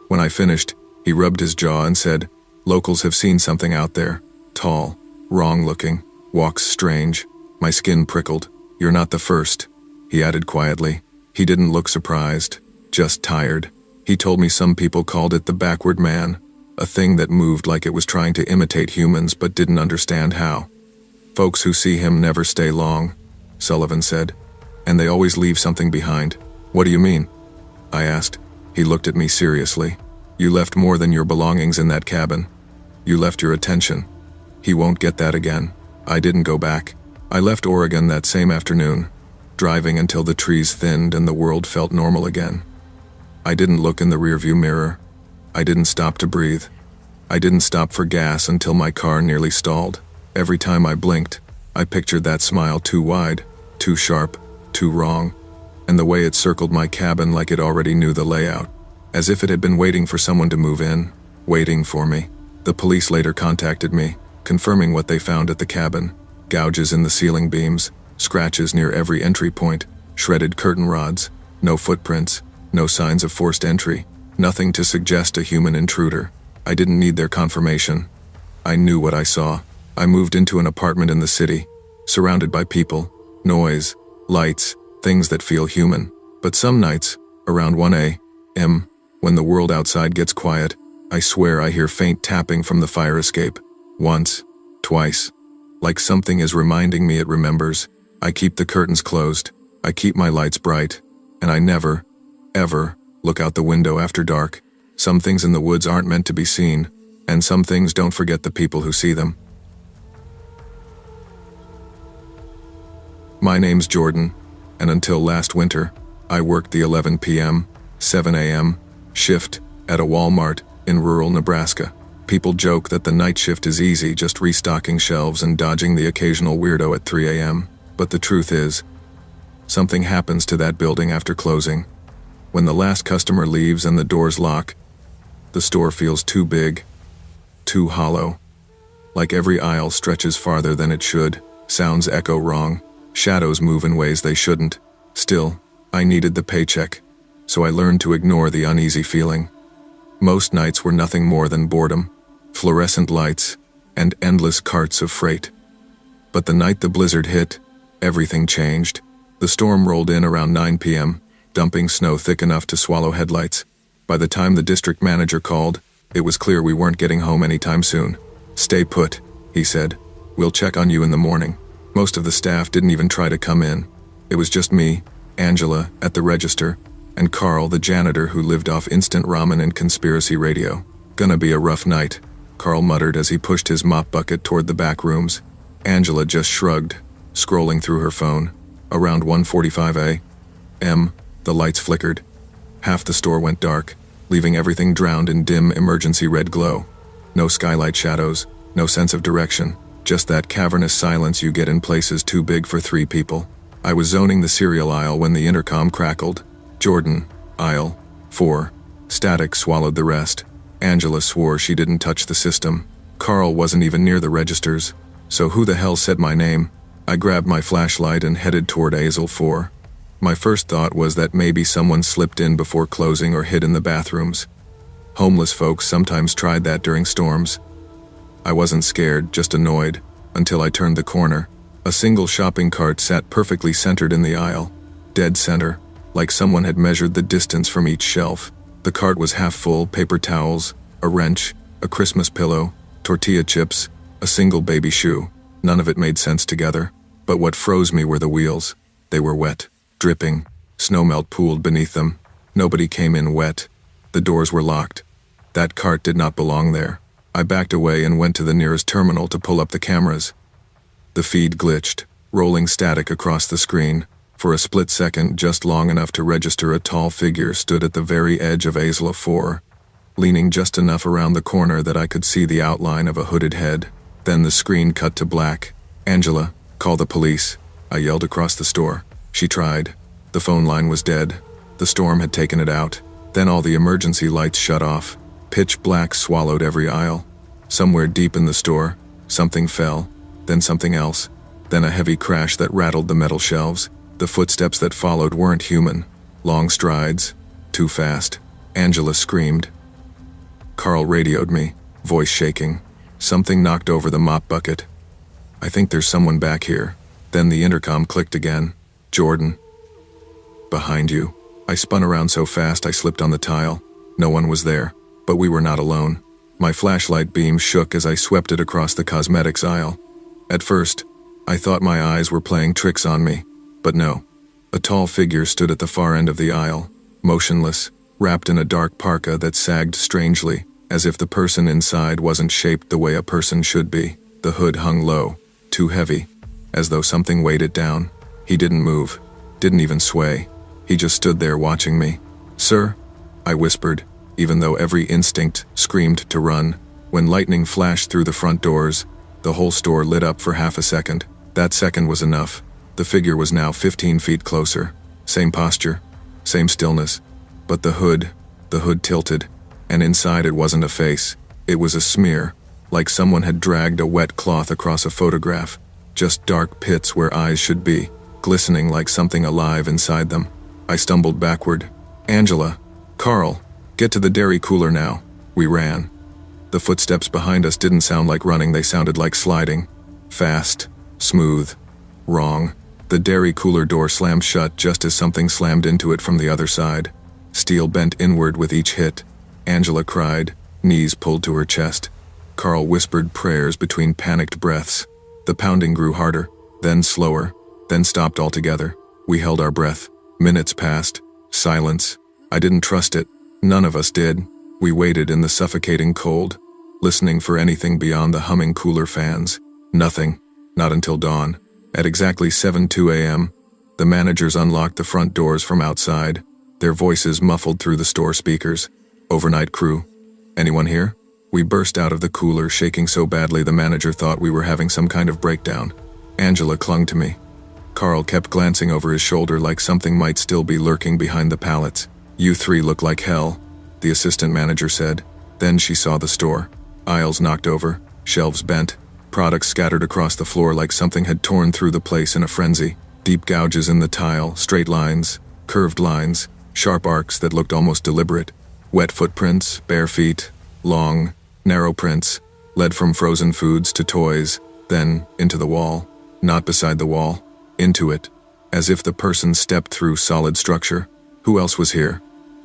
When I finished, he rubbed his jaw and said, "Locals have seen something out there. Tall, wrong-looking, walks strange." My skin prickled. "You're not the first," he added quietly. He didn't look surprised, just tired. He told me some people called it the backward man, a thing that moved like it was trying to imitate humans but didn't understand how. "Folks who see him never stay long," Sullivan said, "and they always leave something behind." "What do you mean?" I asked. He looked at me seriously. "You left more than your belongings in that cabin. You left your attention. He won't get that again." I didn't go back. I left Oregon that same afternoon, driving until the trees thinned and the world felt normal again. I didn't look in the rearview mirror. I didn't stop to breathe. I didn't stop for gas until my car nearly stalled. Every time I blinked, I pictured that smile too wide, too sharp, too wrong, and the way it circled my cabin like it already knew the layout, as if it had been waiting for someone to move in, waiting for me. The police later contacted me, confirming what they found at the cabin: gouges in the ceiling beams, scratches near every entry point, shredded curtain rods, no footprints, no signs of forced entry, nothing to suggest a human intruder. I didn't need their confirmation. I knew what I saw. I moved into an apartment in the city, surrounded by people, noise, lights, things that feel human. But some nights, around 1 a.m., when the world outside gets quiet, I swear I hear faint tapping from the fire escape. Once, twice. Like something is reminding me it remembers. I keep the curtains closed. I keep my lights bright. And I never, ever, look out the window after dark. Some things in the woods aren't meant to be seen, and some things don't forget the people who see them. My name's Jordan, and until last winter, I worked the 11 p.m., 7 a.m. shift at a Walmart in rural Nebraska. People joke that the night shift is easy, just restocking shelves and dodging the occasional weirdo at 3 a.m. But the truth is, something happens to that building after closing. When the last customer leaves and the doors lock, the store feels too big, too hollow. Like every aisle stretches farther than it should, sounds echo wrong, shadows move in ways they shouldn't. Still, I needed the paycheck, so I learned to ignore the uneasy feeling. Most nights were nothing more than boredom, fluorescent lights, and endless carts of freight. But the night the blizzard hit, everything changed. The storm rolled in around 9 p.m., dumping snow thick enough to swallow headlights. By the time the district manager called, it was clear we weren't getting home anytime soon. "Stay put," he said. "We'll check on you in the morning." Most of the staff didn't even try to come in. It was just me, Angela, at the register, and Carl, the janitor who lived off instant ramen and conspiracy radio. "Gonna be a rough night," Carl muttered as he pushed his mop bucket toward the back rooms. Angela just shrugged, scrolling through her phone. Around 1:45 a.m., the lights flickered. Half the store went dark, leaving everything drowned in dim emergency red glow. No skylight shadows, no sense of direction, just that cavernous silence you get in places too big for 3 people. I was zoning the cereal aisle when the intercom crackled. "Jordan, aisle 4. Static swallowed the rest. Angela swore she didn't touch the system. Carl wasn't even near the registers. So who the hell said my name? I grabbed my flashlight and headed toward aisle 4. My first thought was that maybe someone slipped in before closing or hid in the bathrooms. Homeless folks sometimes tried that during storms. I wasn't scared, just annoyed, until I turned the corner. A single shopping cart sat perfectly centered in the aisle, dead center, like someone had measured the distance from each shelf. The cart was half full: paper towels, a wrench, a Christmas pillow, tortilla chips, a single baby shoe. None of it made sense together. But what froze me were the wheels. They were wet, dripping, snowmelt pooled beneath them. Nobody came in wet. The doors were locked. That cart did not belong there. I backed away and went to the nearest terminal to pull up the cameras. The feed glitched, rolling static across the screen. For a split second, just long enough to register, a tall figure stood at the very edge of aisle 4, leaning just enough around the corner that I could see the outline of a hooded head. Then the screen cut to black. "Angela, call the police," I yelled across the store. She tried. The phone line was dead. The storm had taken it out. Then all the emergency lights shut off. Pitch black swallowed every aisle. Somewhere deep in the store, something fell, then something else, then a heavy crash that rattled the metal shelves. The footsteps that followed weren't human. Long strides, too fast. Angela screamed. Carl radioed me, voice shaking. Something knocked over the mop bucket. "I think there's someone back here." Then the intercom clicked again. "Jordan. Behind you." I spun around so fast I slipped on the tile. No one was there, but we were not alone. My flashlight beam shook as I swept it across the cosmetics aisle. At first, I thought my eyes were playing tricks on me, but no. A tall figure stood at the far end of the aisle, motionless, wrapped in a dark parka that sagged strangely, as if the person inside wasn't shaped the way a person should be. The hood hung low, too heavy, as though something weighed it down. He didn't move, didn't even sway. He just stood there watching me. "Sir?" I whispered, even though every instinct screamed to run. When lightning flashed through the front doors, the whole store lit up for half a second. That second was enough. The figure was now 15 feet closer. Same posture, same stillness. But the hood tilted, and inside it wasn't a face. It was a smear, like someone had dragged a wet cloth across a photograph, just dark pits where eyes should be, glistening like something alive inside them. I stumbled backward. Angela, Carl, get to the dairy cooler now. We ran. The footsteps behind us didn't sound like running, they sounded like sliding. Fast, smooth, wrong. The dairy cooler door slammed shut just as something slammed into it from the other side. Steel bent inward with each hit. Angela cried, knees pulled to her chest. Carl whispered prayers between panicked breaths. The pounding grew harder, then slower, then stopped altogether. We held our breath. Minutes passed. Silence. I didn't trust it. None of us did. We waited in the suffocating cold, listening for anything beyond the humming cooler fans. Nothing. Not until dawn. At exactly 7:02 a.m., the managers unlocked the front doors from outside, their voices muffled through the store speakers. Overnight crew. Anyone here? We burst out of the cooler, shaking so badly the manager thought we were having some kind of breakdown. Angela clung to me. Carl kept glancing over his shoulder like something might still be lurking behind the pallets. "You three look like hell," the assistant manager said. Then she saw the store. Aisles knocked over, shelves bent, products scattered across the floor like something had torn through the place in a frenzy. Deep gouges in the tile, straight lines, curved lines, sharp arcs that looked almost deliberate. Wet footprints, bare feet, long, narrow prints, led from frozen foods to toys, then into the wall. Not beside the wall, into it, as if the person stepped through solid structure. Who else was here?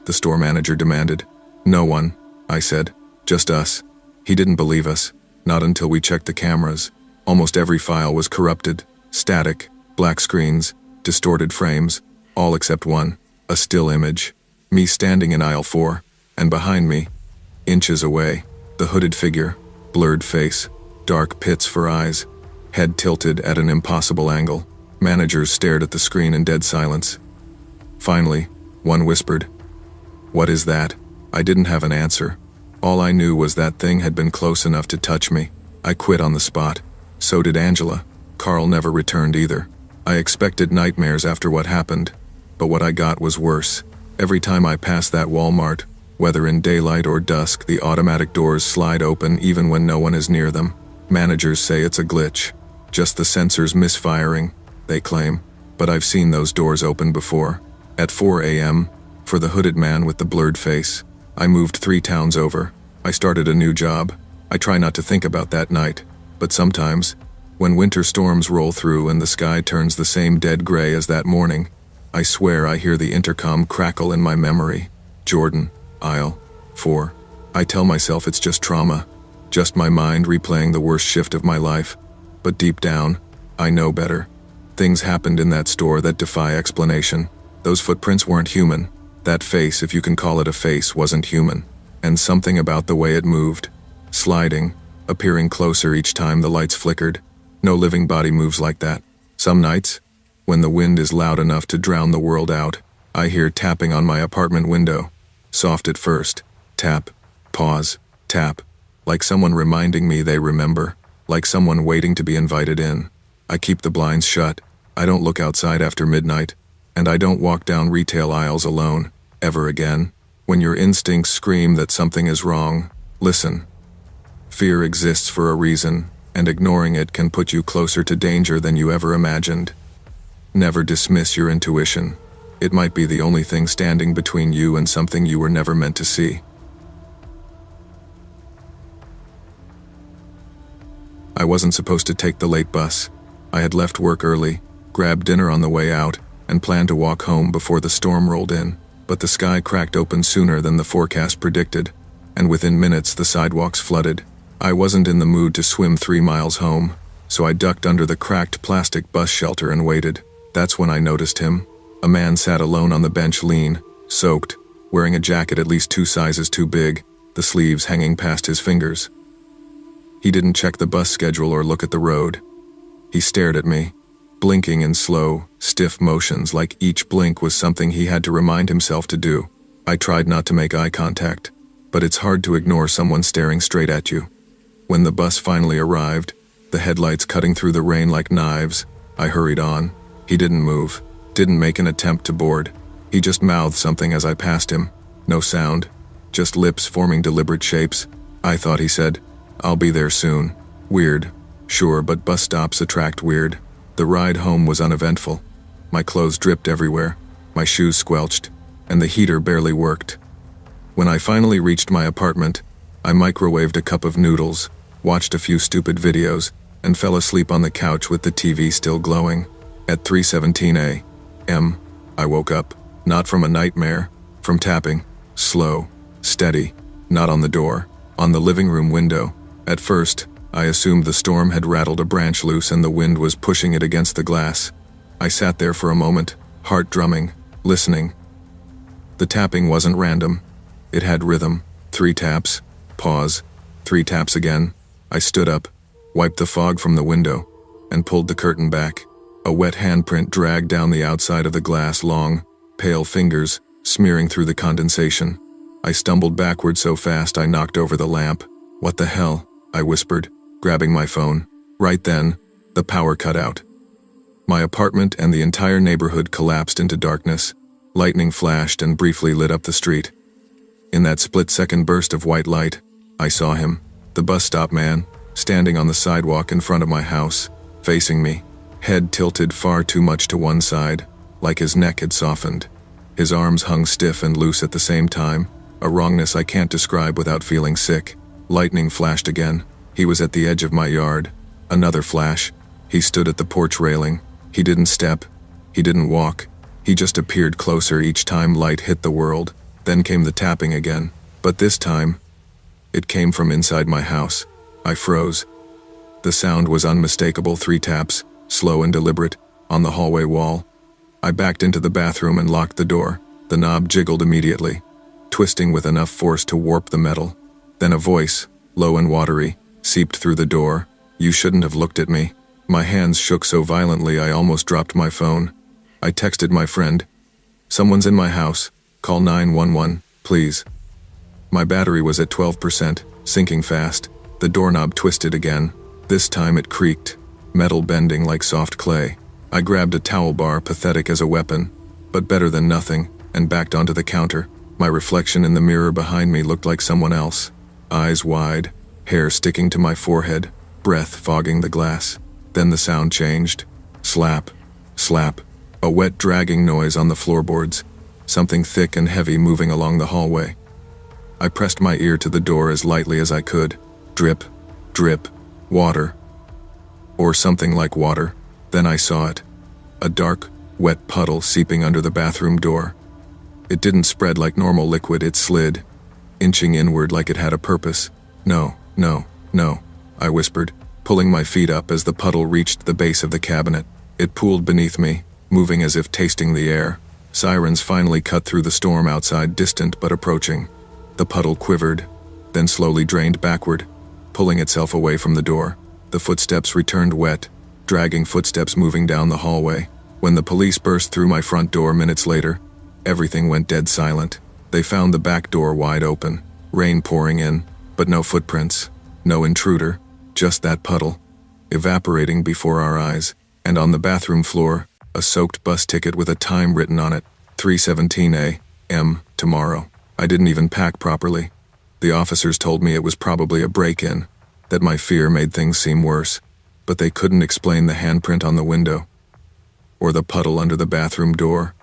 The store manager demanded. No one, I said. Just us. He didn't believe us. Not until we checked the cameras. Almost every file was corrupted, static, black screens, distorted frames, all except one, a still image. Me standing in aisle 4, and behind me, inches away, the hooded figure, blurred face, dark pits for eyes, head tilted at an impossible angle. Managers stared at the screen in dead silence. Finally, one whispered, "What is that?" I didn't have an answer. All I knew was that thing had been close enough to touch me. I quit on the spot. So did Angela. Carl never returned either. I expected nightmares after what happened, but what I got was worse. Every time I pass that Walmart, whether in daylight or dusk, the automatic doors slide open even when no one is near them. Managers say it's a glitch. Just the sensors misfiring, they claim. But I've seen those doors open before. At 4 a.m., for the hooded man with the blurred face. I moved 3 towns over. I started a new job. I try not to think about that night. But sometimes, when winter storms roll through and the sky turns the same dead gray as that morning, I swear I hear the intercom crackle in my memory. Jordan, aisle 4. I tell myself it's just trauma, just my mind replaying the worst shift of my life. But deep down, I know better. Things happened in that store that defy explanation. Those footprints weren't human. That face, if you can call it a face, wasn't human. And something about the way it moved, sliding, appearing closer each time the lights flickered. No living body moves like that. Some nights, when the wind is loud enough to drown the world out, I hear tapping on my apartment window. Soft at first. Tap. Pause. Tap. Like someone reminding me they remember. Like someone waiting to be invited in. I keep the blinds shut. I don't look outside after midnight. And I don't walk down retail aisles alone. Ever again. When your instincts scream that something is wrong, listen. Fear exists for a reason, and ignoring it can put you closer to danger than you ever imagined. Never dismiss your intuition. It might be the only thing standing between you and something you were never meant to see. I wasn't supposed to take the late bus. I had left work early, grabbed dinner on the way out, and planned to walk home before the storm rolled in. But the sky cracked open sooner than the forecast predicted, and within minutes the sidewalks flooded. I wasn't in the mood to swim 3 miles home, so I ducked under the cracked plastic bus shelter and waited. That's when I noticed him. A man sat alone on the bench, lean, soaked, wearing a jacket at least 2 sizes too big, the sleeves hanging past his fingers. He didn't check the bus schedule or look at the road. He stared at me, blinking in slow, stiff motions like each blink was something he had to remind himself to do. I tried not to make eye contact, but it's hard to ignore someone staring straight at you. When the bus finally arrived, the headlights cutting through the rain like knives, I hurried on. He didn't move, didn't make an attempt to board. He just mouthed something as I passed him. No sound, just lips forming deliberate shapes. I thought he said, I'll be there soon. Weird. Sure, but bus stops attract weird. The ride home was uneventful. My clothes dripped everywhere, my shoes squelched, and the heater barely worked. When I finally reached my apartment, I microwaved a cup of noodles, watched a few stupid videos, and fell asleep on the couch with the TV still glowing. At 3:17 a.m., I woke up, not from a nightmare, from tapping, slow, steady, not on the door, on the living room window. At first, I assumed the storm had rattled a branch loose and the wind was pushing it against the glass. I sat there for a moment, heart drumming, listening. The tapping wasn't random. It had rhythm. 3 taps, pause, 3 taps again. I stood up, wiped the fog from the window, and pulled the curtain back. A wet handprint dragged down the outside of the glass, long, pale fingers, smearing through the condensation. I stumbled backward so fast I knocked over the lamp. "What the hell?" I whispered, grabbing my phone. Right then, the power cut out. My apartment and the entire neighborhood collapsed into darkness. Lightning flashed and briefly lit up the street. In that split-second burst of white light, I saw him, the bus stop man, standing on the sidewalk in front of my house, facing me, head tilted far too much to one side, like his neck had softened. His arms hung stiff and loose at the same time, a wrongness I can't describe without feeling sick. Lightning flashed again. He was at the edge of my yard. Another flash. He stood at the porch railing. He didn't step. He didn't walk. He just appeared closer each time light hit the world. Then came the tapping again. But this time, it came from inside my house. I froze. The sound was unmistakable. 3 taps, slow and deliberate, on the hallway wall. I backed into the bathroom and locked the door. The knob jiggled immediately, twisting with enough force to warp the metal. Then a voice, low and watery, seeped through the door. "You shouldn't have looked at me." My hands shook so violently I almost dropped my phone. I texted my friend, "Someone's in my house. Call 911, please." My battery was at 12%, sinking fast. The doorknob twisted again. This time it creaked, metal bending like soft clay. I grabbed a towel bar, pathetic as a weapon, but better than nothing, and backed onto the counter. My reflection in the mirror behind me looked like someone else. Eyes wide, hair sticking to my forehead, breath fogging the glass. Then the sound changed. Slap, slap, a wet dragging noise on the floorboards, something thick and heavy moving along the hallway. I pressed my ear to the door as lightly as I could. Drip, drip, water. Or something like water. Then I saw it. A dark, wet puddle seeping under the bathroom door. It didn't spread like normal liquid, it slid, inching inward like it had a purpose. "No, no, no," I whispered, pulling my feet up as the puddle reached the base of the cabinet. It pooled beneath me, moving as if tasting the air. Sirens finally cut through the storm outside, distant but approaching. The puddle quivered, then slowly drained backward, pulling itself away from the door. The footsteps returned, wet, dragging footsteps moving down the hallway. When the police burst through my front door minutes later, everything went dead silent. They found the back door wide open, rain pouring in, but no footprints, no intruder, just that puddle, evaporating before our eyes. And on the bathroom floor, a soaked bus ticket with a time written on it, 3:17 a.m. tomorrow. I didn't even pack properly. The officers told me it was probably a break-in, that my fear made things seem worse, but they couldn't explain the handprint on the window, or the puddle under the bathroom door,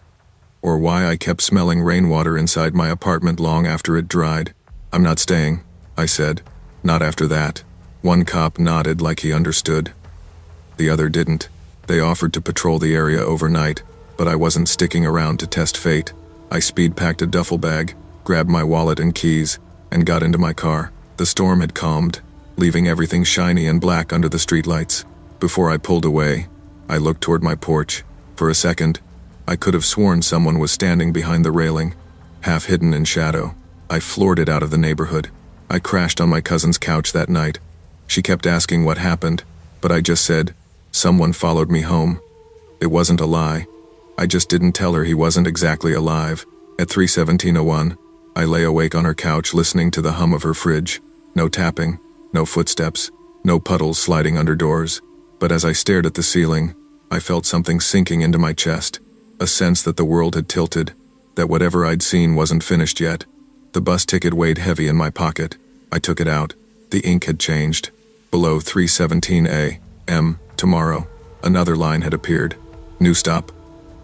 or why I kept smelling rainwater inside my apartment long after it dried. "I'm not staying," I said. "Not after that." One cop nodded like he understood. The other didn't. They offered to patrol the area overnight, but I wasn't sticking around to test fate. I speed-packed a duffel bag, grabbed my wallet and keys, and got into my car. The storm had calmed, leaving everything shiny and black under the streetlights. Before I pulled away, I looked toward my porch. For a second, I could have sworn someone was standing behind the railing, half hidden in shadow. I floored it out of the neighborhood. I crashed on my cousin's couch that night. She kept asking what happened, but I just said, "Someone followed me home." It wasn't a lie. I just didn't tell her he wasn't exactly alive. At 3:17:01, I lay awake on her couch listening to the hum of her fridge. No tapping, no footsteps, no puddles sliding under doors. But as I stared at the ceiling, I felt something sinking into my chest. A sense that the world had tilted, that whatever I'd seen wasn't finished yet. The bus ticket weighed heavy in my pocket. I took it out, The ink had changed. Below 3:17 a.m. tomorrow, another line had appeared. New stop.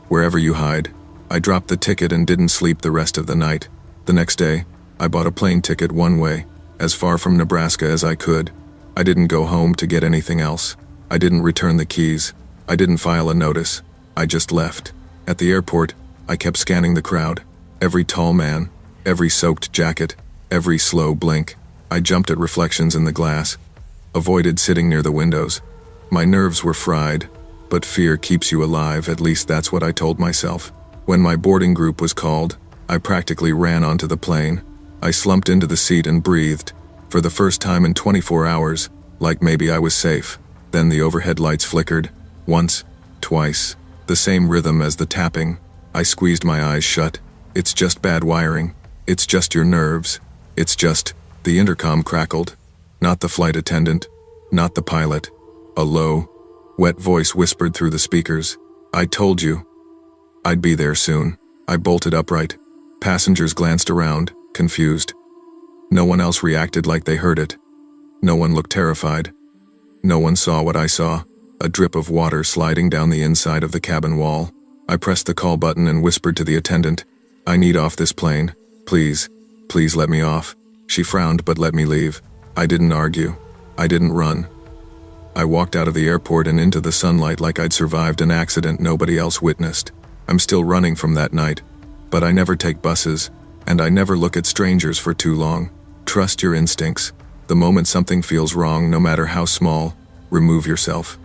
Wherever you hide. I dropped the ticket and didn't sleep the rest of the night. The next day, I bought a plane ticket one way, as far from Nebraska as I could. I didn't go home to get anything else. I didn't return the keys. I didn't file a notice. I just left. At the airport, I kept scanning the crowd. Every tall man, every soaked jacket, every slow blink. I jumped at reflections in the glass, avoided sitting near the windows. My nerves were fried, but fear keeps you alive, at least that's what I told myself. When my boarding group was called, I practically ran onto the plane. I slumped into the seat and breathed, for the first time in 24 hours, like maybe I was safe. Then the overhead lights flickered, once, twice, the same rhythm as the tapping. I squeezed my eyes shut. It's just bad wiring. It's just your nerves. It's just, the intercom crackled. Not the flight attendant, not the pilot. A low, wet voice whispered through the speakers. I told you. I'd be there soon. I bolted upright. Passengers glanced around, confused. No one else reacted like they heard it. No one looked terrified. No one saw what I saw, a drip of water sliding down the inside of the cabin wall. I pressed the call button and whispered to the attendant, I need off this plane. Please, please let me off. She frowned but let me leave. I didn't argue. I didn't run. I walked out of the airport and into the sunlight like I'd survived an accident nobody else witnessed. I'm still running from that night, but I never take buses, and I never look at strangers for too long. Trust your instincts. The moment something feels wrong, no matter how small, remove yourself.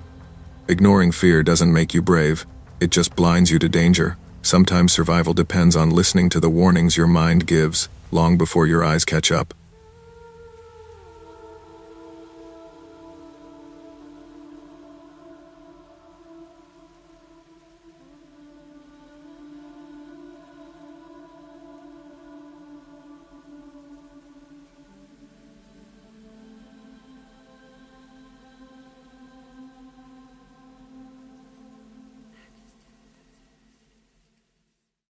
Ignoring fear doesn't make you brave, it just blinds you to danger. Sometimes survival depends on listening to the warnings your mind gives, long before your eyes catch up.